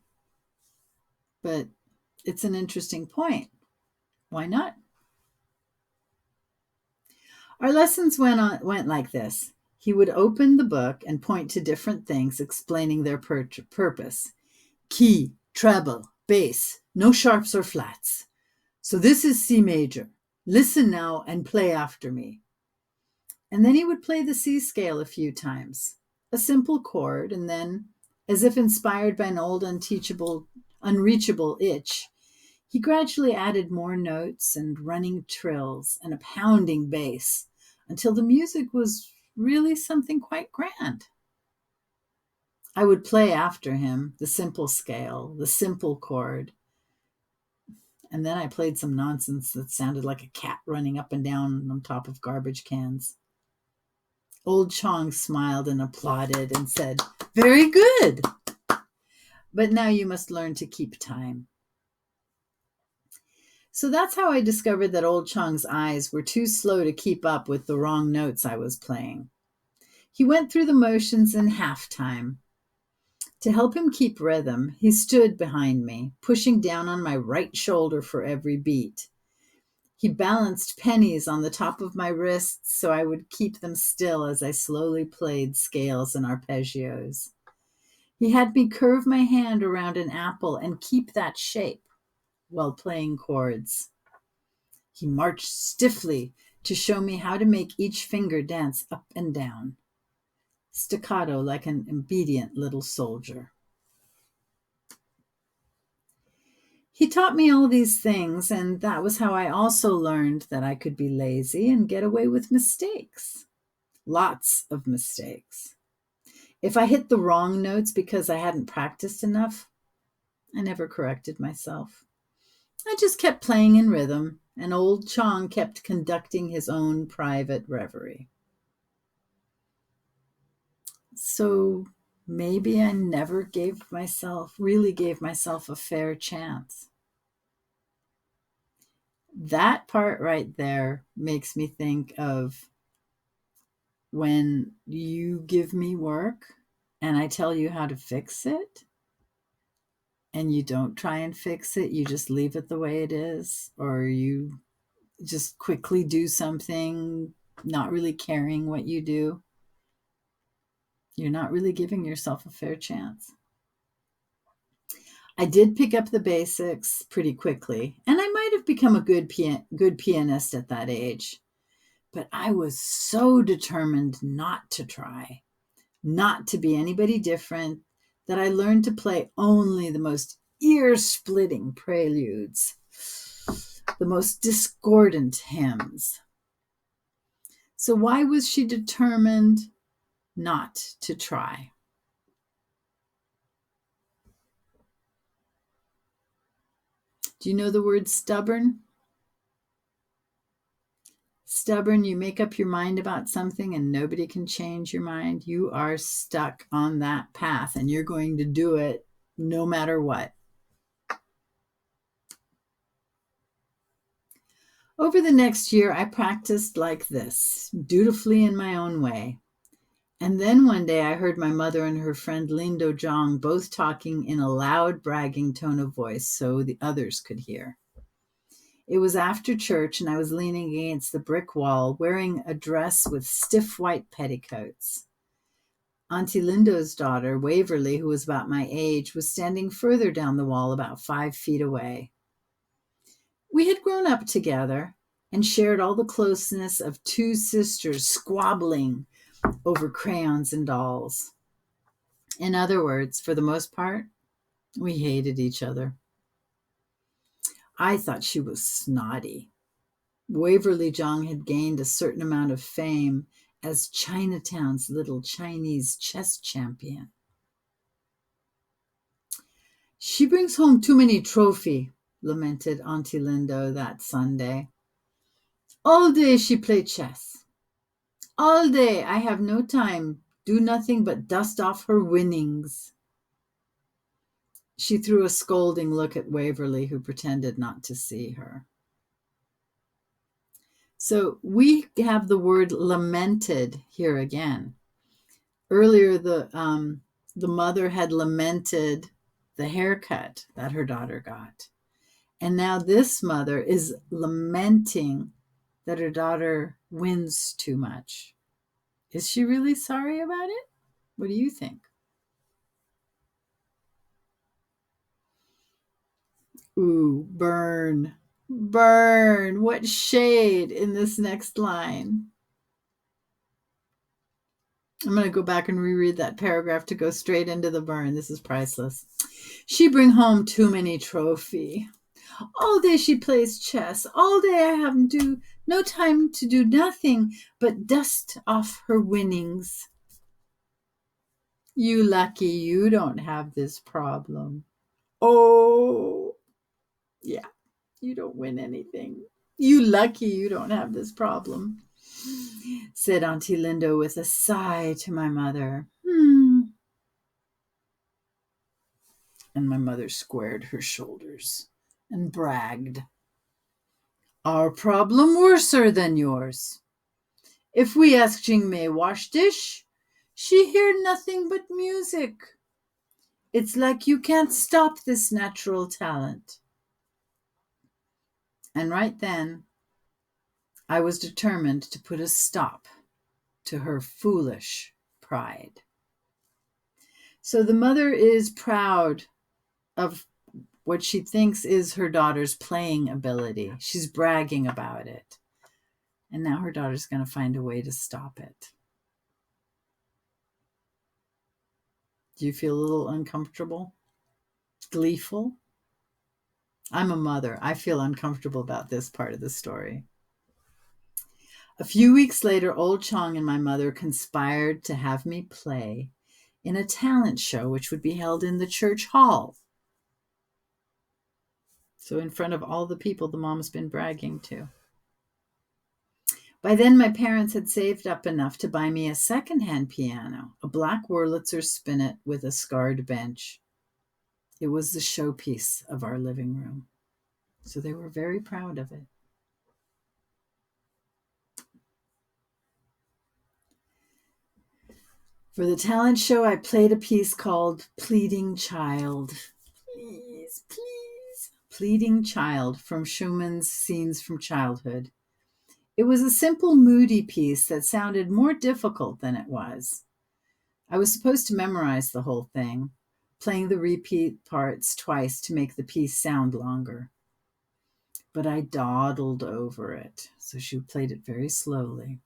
But it's an interesting point. Why not? Our lessons went like this. He would open the book and point to different things, explaining their purpose. Key, treble, bass, no sharps or flats. So this is C major. Listen now and play after me. And then he would play the C scale a few times, a simple chord, and then, as if inspired by an old unreachable itch, he gradually added more notes and running trills and a pounding bass until the music was really something quite grand. I would play after him the simple scale, the simple chord, and then I played some nonsense that sounded like a cat running up and down on top of garbage cans. Old Chong smiled and applauded and said, "Very good. But now you must learn to keep time." So that's how I discovered that old Chong's eyes were too slow to keep up with the wrong notes I was playing. He went through the motions in half time. To help him keep rhythm, he stood behind me, pushing down on my right shoulder for every beat. He balanced pennies on the top of my wrists so I would keep them still as I slowly played scales and arpeggios. He had me curve my hand around an apple and keep that shape while playing chords. He marched stiffly to show me how to make each finger dance up and down, staccato like an obedient little soldier. He taught me all these things, and that was how I also learned that I could be lazy and get away with mistakes. Lots of mistakes. If I hit the wrong notes because I hadn't practiced enough, I never corrected myself. I just kept playing in rhythm, and old Chong kept conducting his own private reverie. So maybe I never really gave myself a fair chance. That part right there makes me think of when you give me work and I tell you how to fix it, and you don't try and fix it, you just leave it the way it is, or you just quickly do something, not really caring what you do. You're not really giving yourself a fair chance. I did pick up the basics pretty quickly, and I might have become a good pianist at that age. But I was so determined not to try, not to be anybody different, that I learned to play only the most ear-splitting preludes, the most discordant hymns. So why was she determined not to try? Do you know the word stubborn? Stubborn, you make up your mind about something and nobody can change your mind. You are stuck on that path and you're going to do it no matter what. Over the next year, I practiced like this, dutifully in my own way. And then one day I heard my mother and her friend Lindo Zhang both talking in a loud, bragging tone of voice so the others could hear. It was after church, and I was leaning against the brick wall, wearing a dress with stiff white petticoats. Auntie Lindo's daughter, Waverly, who was about my age, was standing further down the wall about 5 feet away. We had grown up together and shared all the closeness of two sisters squabbling over crayons and dolls. In other words, for the most part, we hated each other. I thought she was snotty. Waverly Zhang had gained a certain amount of fame as Chinatown's little Chinese chess champion. She brings home too many trophy, lamented Auntie Lindo that Sunday. All day she play chess. All day I have no time, do nothing but dust off her winnings. She threw a scolding look at Waverly, who pretended not to see her. So we have the word lamented here again. Earlier, the mother had lamented the haircut that her daughter got. And now this mother is lamenting that her daughter wins too much. Is she really sorry about it? What do you think? Ooh, burn. Burn. What shade in this next line? I'm going to go back and reread that paragraph to go straight into the burn. This is priceless. She bring home too many trophy. All day she plays chess. All day I have no time to do nothing but dust off her winnings. You lucky you don't have this problem. Oh, yeah, you don't win anything. You lucky you don't have this problem, said Auntie Lindo with a sigh to my mother. And my mother squared her shoulders and bragged. Our problem worser than yours. If we ask Jingmei wash dish, she hear nothing but music. It's like you can't stop this natural talent. And right then, I was determined to put a stop to her foolish pride. So the mother is proud of what she thinks is her daughter's playing ability. She's bragging about it. And now her daughter's going to find a way to stop it. Do you feel a little uncomfortable? Gleeful? I'm a mother. I feel uncomfortable about this part of the story. A few weeks later, old Chong and my mother conspired to have me play in a talent show which would be held in the church hall. So in front of all the people the mom's been bragging to. By then, my parents had saved up enough to buy me a second-hand piano, a black Wurlitzer spinet with a scarred bench. It was the showpiece of our living room. So they were very proud of it. For the talent show, I played a piece called Pleading Child. Please, please. Pleading Child from Schumann's Scenes from Childhood. It was a simple, moody piece that sounded more difficult than it was. I was supposed to memorize the whole thing, playing the repeat parts twice to make the piece sound longer. But I dawdled over it, so she played it very slowly.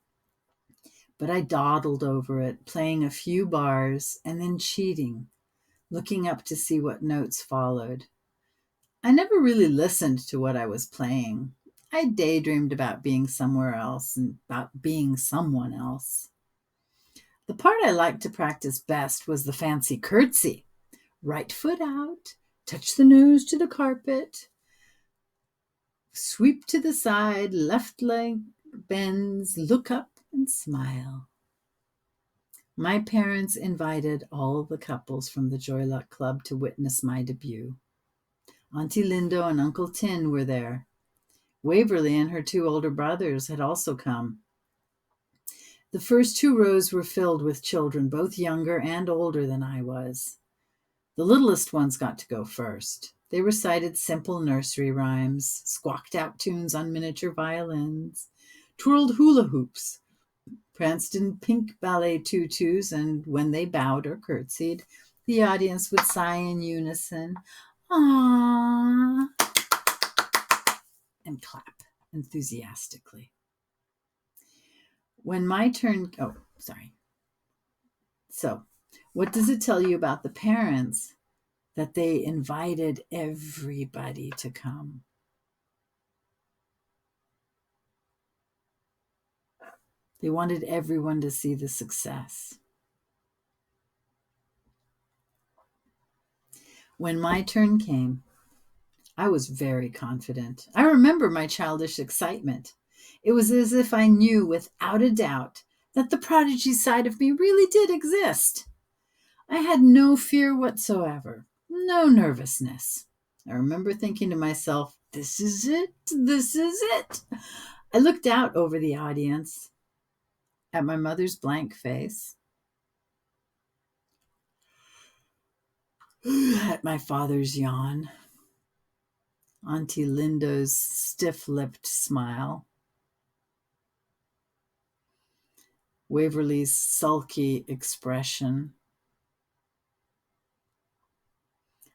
But I dawdled over it, playing a few bars and then cheating, looking up to see what notes followed. I never really listened to what I was playing. I daydreamed about being somewhere else and about being someone else. The part I liked to practice best was the fancy curtsy. Right foot out, touch the nose to the carpet, sweep to the side, left leg bends, look up and smile. My parents invited all the couples from the Joy Luck Club to witness my debut. Auntie Lindo and Uncle Tin were there. Waverly and her two older brothers had also come. The first 2 rows were filled with children, both younger and older than I was. The littlest ones got to go first. They recited simple nursery rhymes, squawked out tunes on miniature violins, twirled hula hoops, pranced in pink ballet tutus, and when they bowed or curtsied, the audience would sigh in unison, "Aww," and clap enthusiastically. When my turn, So What does it tell you about the parents that they invited everybody to come? They wanted everyone to see the success. When my turn came, I was very confident. I remember my childish excitement. It was as if I knew without a doubt that the prodigy side of me really did exist. I had no fear whatsoever, no nervousness. I remember thinking to myself, this is it, this is it. I looked out over the audience at my mother's blank face, at my father's yawn, Auntie Linda's stiff-lipped smile, Waverly's sulky expression.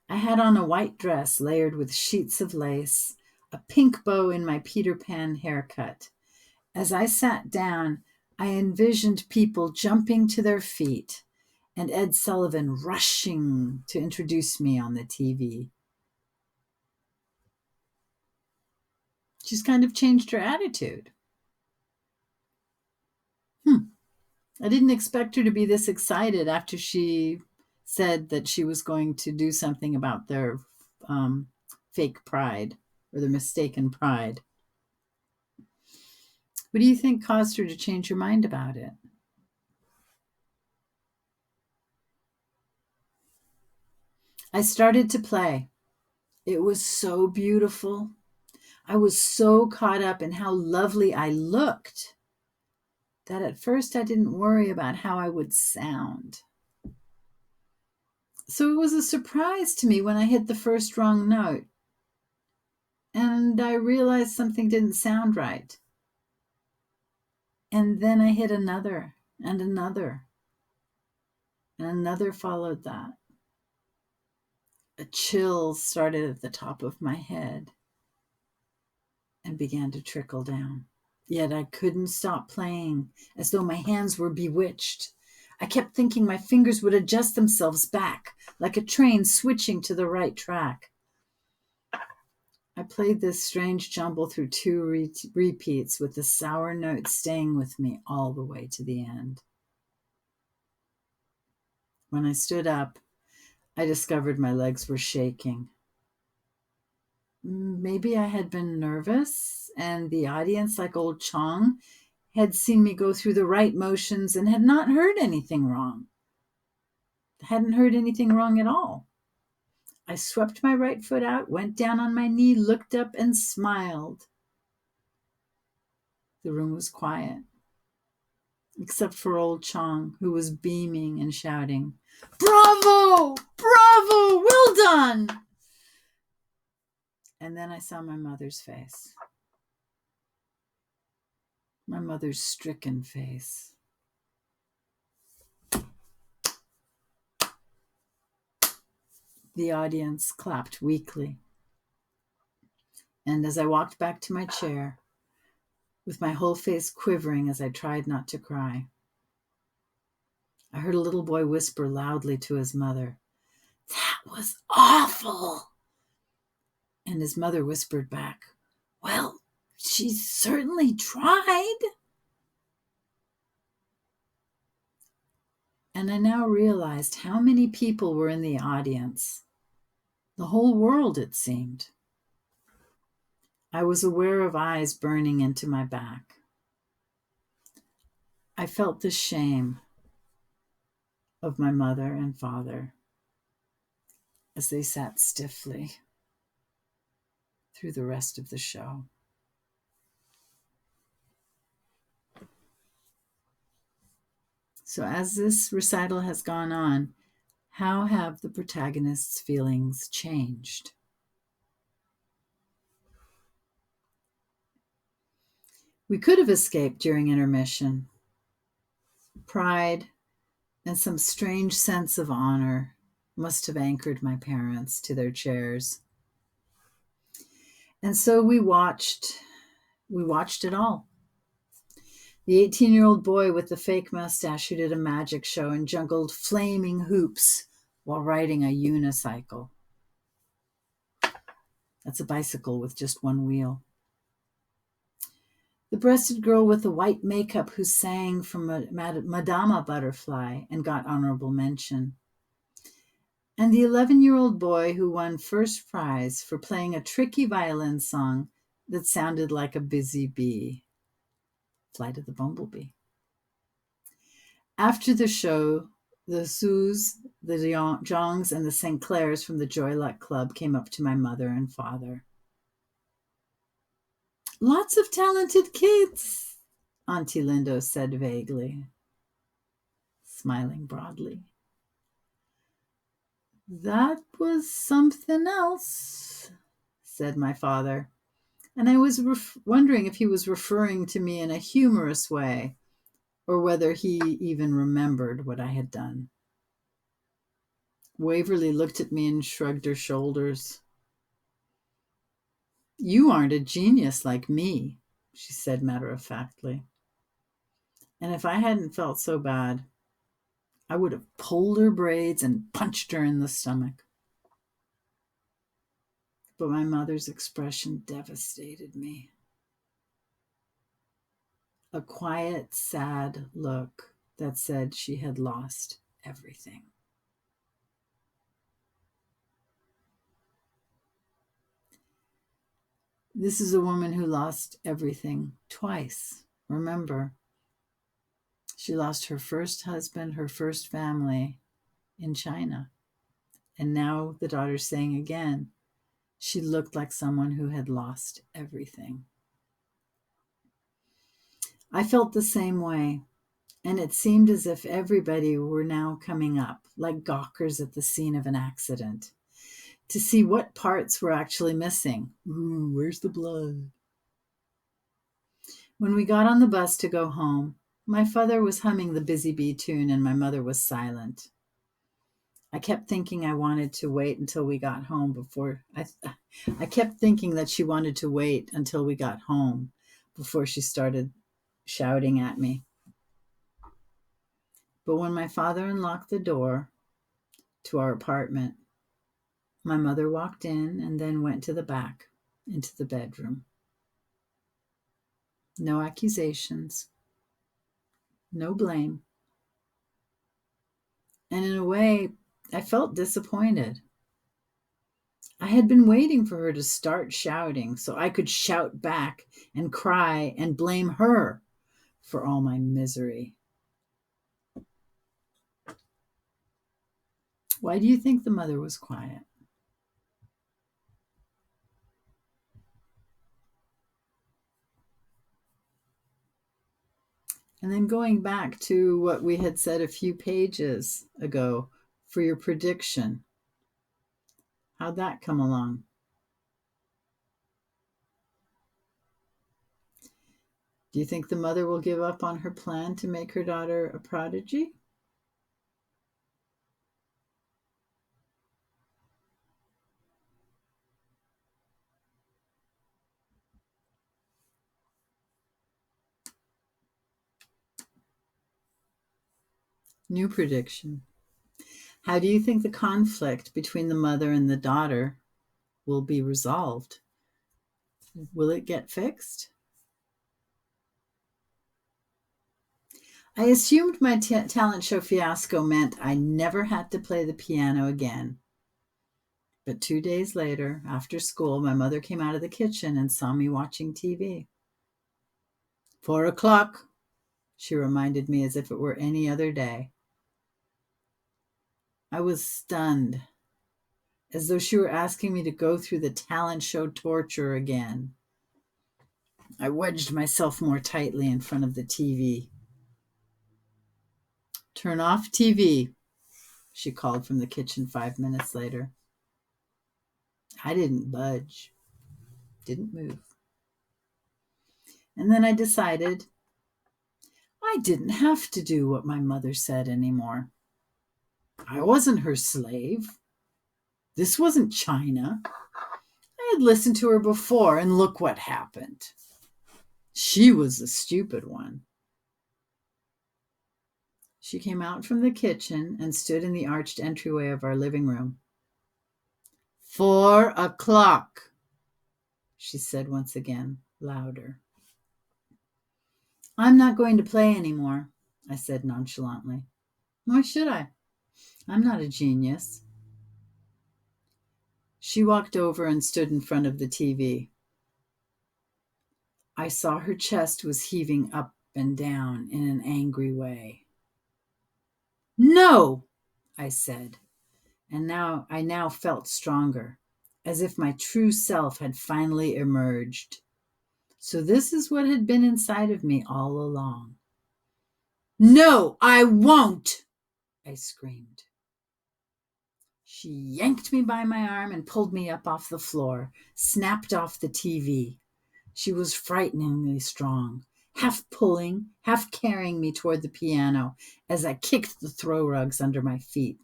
I had on a white dress layered with sheets of lace, a pink bow in my Peter Pan haircut. As I sat down, I envisioned people jumping to their feet and Ed Sullivan rushing to introduce me on the TV. She's kind of changed her attitude. I didn't expect her to be this excited after she said that she was going to do something about their fake pride or their mistaken pride. What do you think caused her to change her mind about it? I started to play. It was so beautiful. I was so caught up in how lovely I looked that at first I didn't worry about how I would sound. So it was a surprise to me when I hit the first wrong note and I realized something didn't sound right. And then I hit another and another, and another followed that. A chill started at the top of my head and began to trickle down. Yet I couldn't stop playing, as though my hands were bewitched. I kept thinking my fingers would adjust themselves back, like a train switching to the right track. I played this strange jumble through two repeats, with the sour note staying with me all the way to the end. When I stood up, I discovered my legs were shaking. Maybe I had been nervous, and the audience, like old Chong, had seen me go through the right motions and had not heard anything wrong. Hadn't heard anything wrong at all. I swept my right foot out, went down on my knee, looked up, and smiled. The room was quiet, except for old Chong, who was beaming and shouting, "Bravo! Bravo! Well done!" And then I saw my mother's face. My mother's stricken face. The audience clapped weakly. And as I walked back to my chair, with my whole face quivering as I tried not to cry, I heard a little boy whisper loudly to his mother, "That was awful." And his mother whispered back, "Well, she certainly tried." And I now realized how many people were in the audience. The whole world, it seemed. I was aware of eyes burning into my back. I felt the shame of my mother and father as they sat stiffly through the rest of the show. So as this recital has gone on, how have the protagonist's feelings changed? We could have escaped during intermission. Pride and some strange sense of honor must have anchored my parents to their chairs. And so we watched it all. The 18-year-old boy with the fake mustache who did a magic show and juggled flaming hoops while riding a unicycle. That's a bicycle with just one wheel. The breasted girl with the white makeup who sang from a Madama Butterfly and got honorable mention. And the 11-year-old boy who won first prize for playing a tricky violin song that sounded like a busy bee. Flight of the Bumblebee. After the show, the Sues, the Jongs, and the St. Clairs from the Joy Luck Club came up to my mother and father. Lots of talented kids, Auntie Lindo said vaguely, smiling broadly. That was something else, said my father, and I was wondering if he was referring to me in a humorous way or whether he even remembered what I had done. Waverly looked at me and shrugged her shoulders. You aren't a genius like me, she said matter-of-factly. And if I hadn't felt so bad, I would have pulled her braids and punched her in the stomach. But my mother's expression devastated me. A quiet, sad look that said she had lost everything. This is a woman who lost everything twice. Remember, she lost her first husband, her first family in China. And now the daughter's saying again, she looked like someone who had lost everything. I felt the same way, and it seemed as if everybody were now coming up, like gawkers at the scene of an accident, to see what parts were actually missing. Ooh, where's the blood? When we got on the bus to go home, my father was humming the Busy Bee tune and my mother was silent. I kept thinking I wanted to wait until we got home before I kept thinking that she wanted to wait until we got home before she started shouting at me. But when my father unlocked the door to our apartment, my mother walked in and then went to the back into the bedroom. No accusations, no blame. And in a way, I felt disappointed. I had been waiting for her to start shouting so I could shout back and cry and blame her for all my misery. Why do you think the mother was quiet? And then going back to what we had said a few pages ago for your prediction, how'd that come along? Do you think the mother will give up on her plan to make her daughter a prodigy? New prediction. How do you think the conflict between the mother and the daughter will be resolved? Will it get fixed? I assumed my talent show fiasco meant I never had to play the piano again. But 2 days later, after school, my mother came out of the kitchen and saw me watching TV. 4:00, she reminded me as if it were any other day. I was stunned, as though she were asking me to go through the talent show torture again. I wedged myself more tightly in front of the TV. Turn off TV, she called from the kitchen 5 minutes later. I didn't budge, didn't move. And then I decided I didn't have to do what my mother said anymore. I wasn't her slave. This wasn't China. I had listened to her before, and look what happened. She was the stupid one. She came out from the kitchen and stood in the arched entryway of our living room. 4:00, she said once again, louder. I'm not going to play anymore, I said nonchalantly. Why should I? I'm not a genius. She walked over and stood in front of the TV. I saw her chest was heaving up and down in an angry way. No, I said, and I now felt stronger, as if my true self had finally emerged. So this is what had been inside of me all along. No, I won't, I screamed. She yanked me by my arm and pulled me up off the floor, snapped off the TV. She was frighteningly strong, half pulling, half carrying me toward the piano as I kicked the throw rugs under my feet.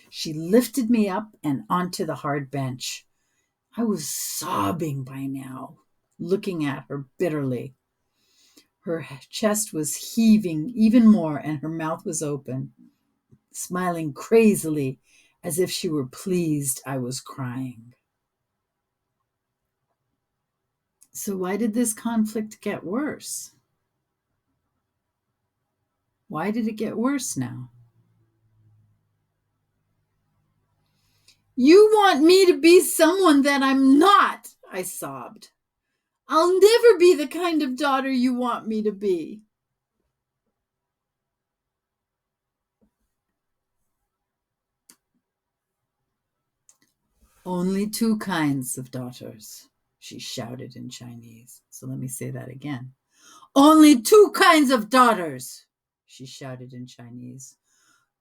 She lifted me up and onto the hard bench. I was sobbing by now, looking at her bitterly. Her chest was heaving even more and her mouth was open, smiling crazily as if she were pleased I was crying. So why did this conflict get worse? Why did it get worse now? You want me to be someone that I'm not, I sobbed. I'll never be the kind of daughter you want me to be. Only two kinds of daughters, she shouted in Chinese. So let me say that again. Only two kinds of daughters, she shouted in Chinese.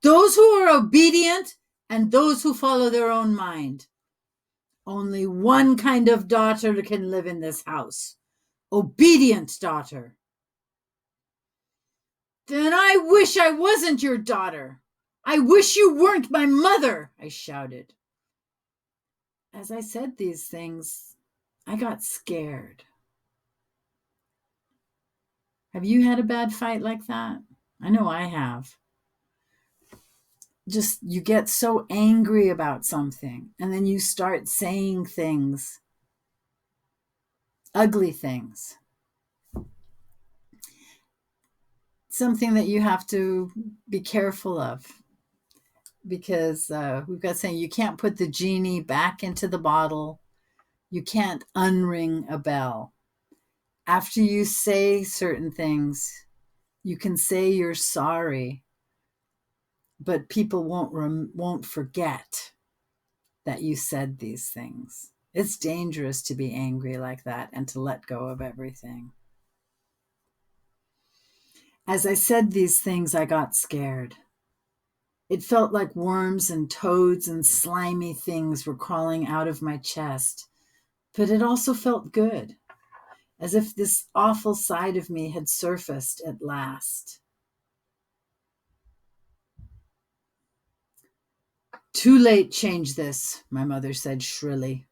Those who are obedient and those who follow their own mind. Only one kind of daughter can live in this house. Obedient daughter. Then I wish I wasn't your daughter. I wish you weren't my mother, I shouted. As I said these things, I got scared. Have you had a bad fight like that? I know I have. Just you get so angry about something and then you start saying things, ugly things. Something that you have to be careful of because we've got saying you can't put the genie back into the bottle. You can't unring a bell. After you say certain things, you can say you're sorry, but people won't forget that you said these things. It's dangerous to be angry like that and to let go of everything. As I said these things, I got scared. It felt like worms and toads and slimy things were crawling out of my chest, but it also felt good, as if this awful side of me had surfaced at last. Too late, change this, my mother said shrilly,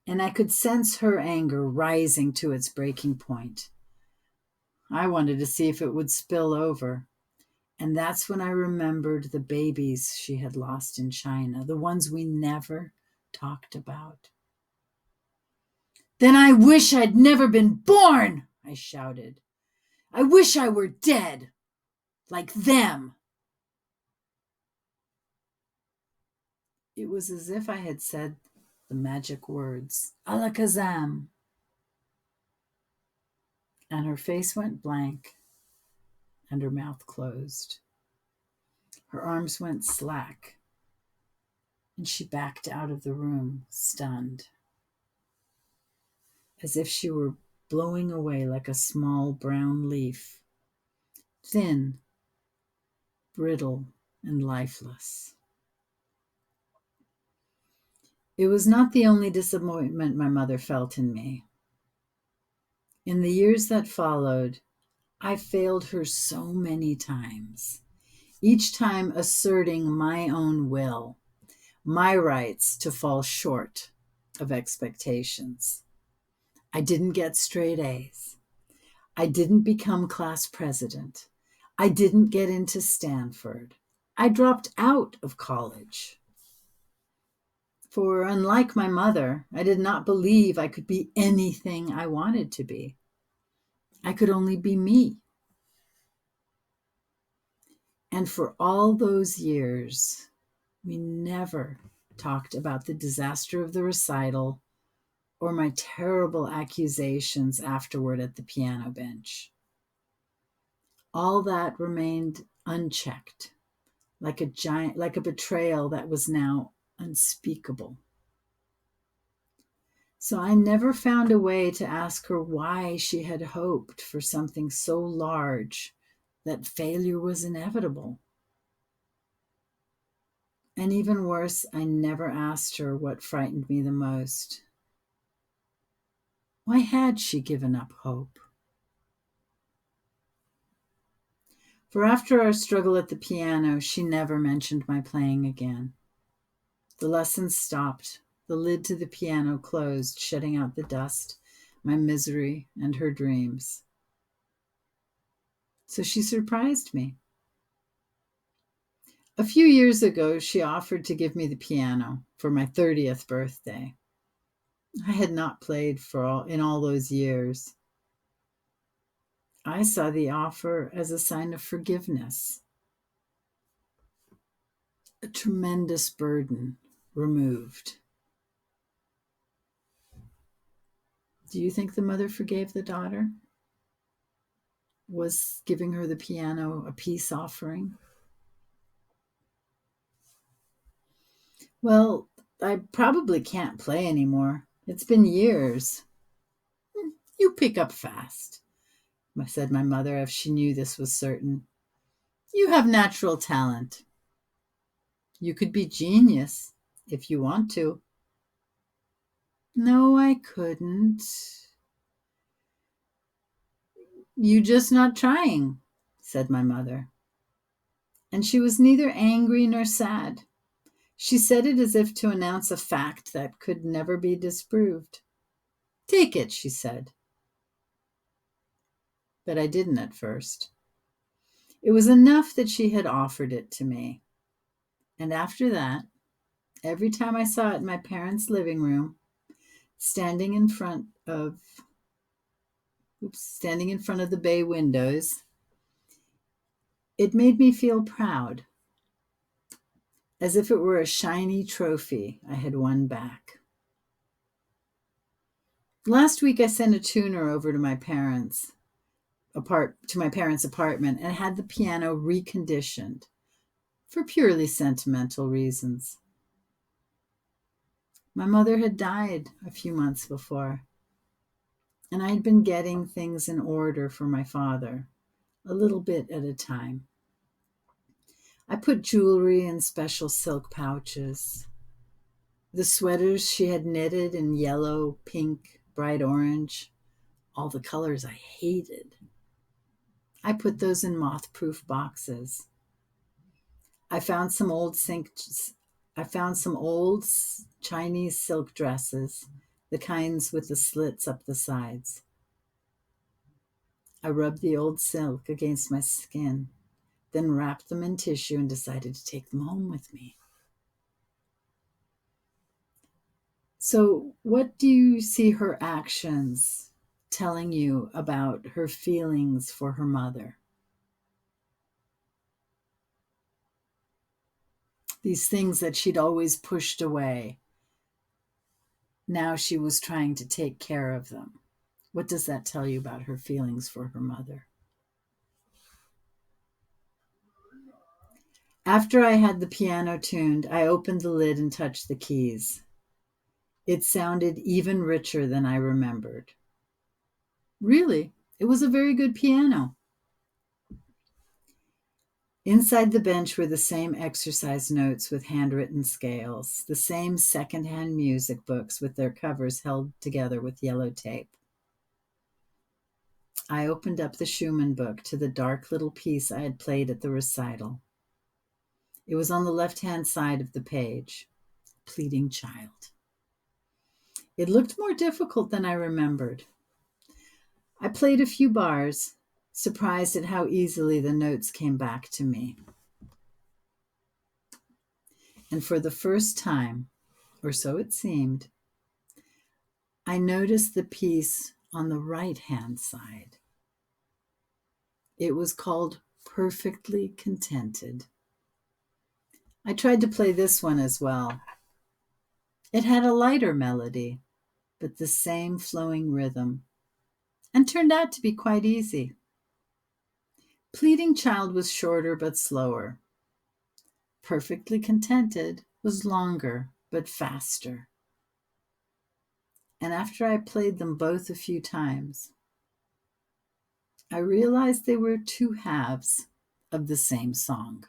and I could sense her anger rising to its breaking point. I wanted to see if it would spill over, and that's when I remembered the babies she had lost in China, the ones we never talked about. Then I wish I'd never been born, I shouted. I wish I were dead, like them. It was as if I had said the magic words, Alakazam. And her face went blank and her mouth closed. Her arms went slack and she backed out of the room, stunned, as if she were blowing away like a small brown leaf, thin, brittle, and lifeless. It was not the only disappointment my mother felt in me. In the years that followed, I failed her so many times, each time asserting my own will, my rights to fall short of expectations. I didn't get straight A's. I didn't become class president. I didn't get into Stanford. I dropped out of college. For unlike my mother, I did not believe I could be anything I wanted to be. I could only be me. And for all those years, we never talked about the disaster of the recital or my terrible accusations afterward at the piano bench. All that remained unchecked, like a betrayal that was now unspeakable. So I never found a way to ask her why she had hoped for something so large that failure was inevitable. And even worse, I never asked her what frightened me the most. Why had she given up hope? For after our struggle at the piano, she never mentioned my playing again. The lessons stopped. The lid to the piano closed, shutting out the dust, my misery, and her dreams. So she surprised me. A few years ago, she offered to give me the piano for my 30th birthday. I had not played in all those years. I saw the offer as a sign of forgiveness, a tremendous burden removed. Do you think the mother forgave the daughter? Was giving her the piano a peace offering? Well, I probably can't play anymore. It's been years. You pick up fast, said my mother, if she knew this was certain. You have natural talent. You could be genius if you want to. No, I couldn't. You just not trying, said my mother. And she was neither angry nor sad. She said it as if to announce a fact that could never be disproved. Take it, she said. But I didn't at first. It was enough that she had offered it to me. And after that, every time I saw it in my parents' living room, standing in front of the bay windows, it made me feel proud, as if it were a shiny trophy I had won back. Last week, I sent a tuner over to my parents' apartment and had the piano reconditioned for purely sentimental reasons. My mother had died a few months before, and I had been getting things in order for my father, a little bit at a time. I put jewelry in special silk pouches. The sweaters she had knitted in yellow, pink, bright orange, all the colors I hated, I put those in moth-proof boxes. I found some old Chinese silk dresses, the kinds with the slits up the sides. I rubbed the old silk against my skin, then wrapped them in tissue and decided to take them home with me. So, what do you see her actions telling you about her feelings for her mother? These things that she'd always pushed away. Now she was trying to take care of them. What does that tell you about her feelings for her mother? After I had the piano tuned, I opened the lid and touched the keys. It sounded even richer than I remembered. Really, it was a very good piano. Inside the bench were the same exercise notes with handwritten scales, the same secondhand music books with their covers held together with yellow tape. I opened up the Schumann book to the dark little piece I had played at the recital. It was on the left-hand side of the page, Pleading Child. It looked more difficult than I remembered. I played a few bars, surprised at how easily the notes came back to me. And for the first time, or so it seemed, I noticed the piece on the right-hand side. It was called Perfectly Contented. I tried to play this one as well. It had a lighter melody, but the same flowing rhythm, and turned out to be quite easy. Pleading Child was shorter but slower. Perfectly Contented was longer but faster. And after I played them both a few times, I realized they were two halves of the same song.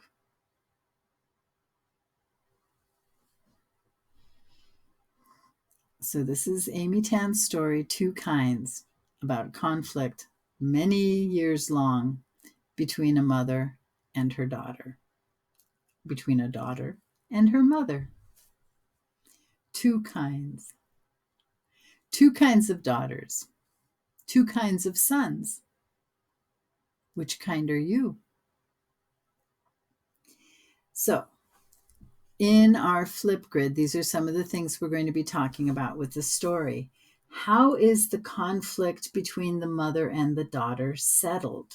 So this is Amy Tan's story, Two Kinds, about conflict many years long between a mother and her daughter, between a daughter and her mother. Two kinds. Two kinds of daughters. Two kinds of sons. Which kind are you? So, in our Flipgrid, these are some of the things we're going to be talking about with the story. How is the conflict between the mother and the daughter settled?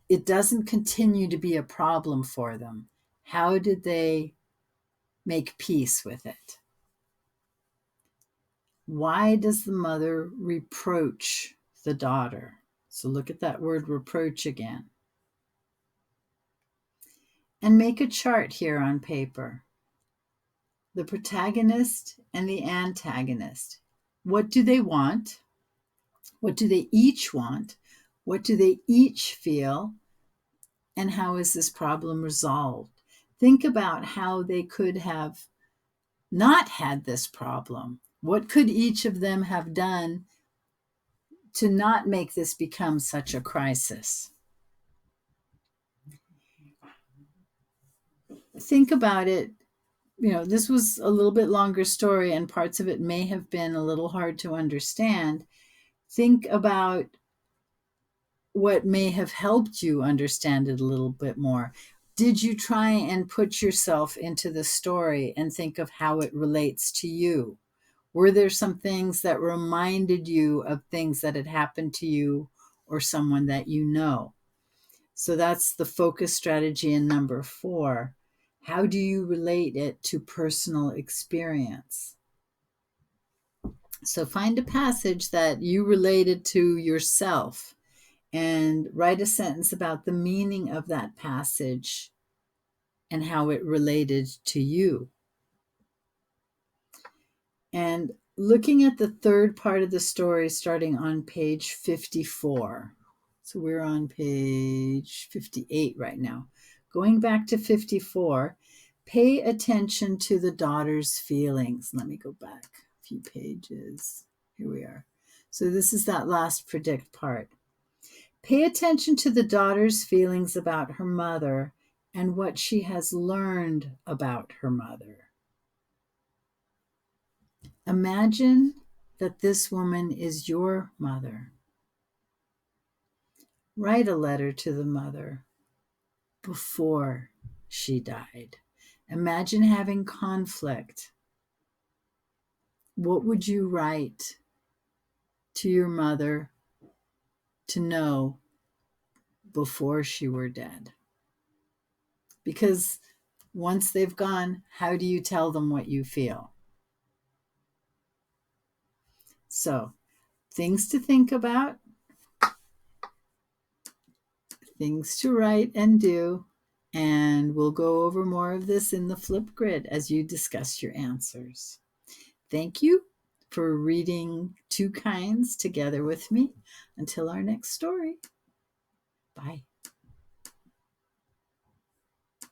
It doesn't continue to be a problem for them. How did they make peace with it? Why does the mother reproach the daughter? So look at that word reproach again. And make a chart here on paper. The protagonist and the antagonist. What do they want? What do they each want? What do they each feel? And how is this problem resolved? Think about how they could have not had this problem. What could each of them have done to not make this become such a crisis? Think about it. This was a little bit longer story, and parts of it may have been a little hard to understand. Think about what may have helped you understand it a little bit more. Did you try and put yourself into the story and think of how it relates to you? Were there some things that reminded you of things that had happened to you or someone that you know? So that's the focus strategy in number 4. How do you relate it to personal experience? So find a passage that you related to yourself and write a sentence about the meaning of that passage and how it related to you. And looking at the third part of the story, starting on page 54. So we're on page 58 right now. Going back to 54, pay attention to the daughter's feelings. Let me go back a few pages. Here we are. So this is that last predict part. Pay attention to the daughter's feelings about her mother and what she has learned about her mother. Imagine that this woman is your mother. Write a letter to the mother before she died. Imagine having conflict. What would you write to your mother to know before she were dead? Because once they've gone, how do you tell them what you feel? So, things to think about, things to write and do, and we'll go over more of this in the Flipgrid as you discuss your answers. Thank you for reading Two Kinds together with me. Until our next story. Bye.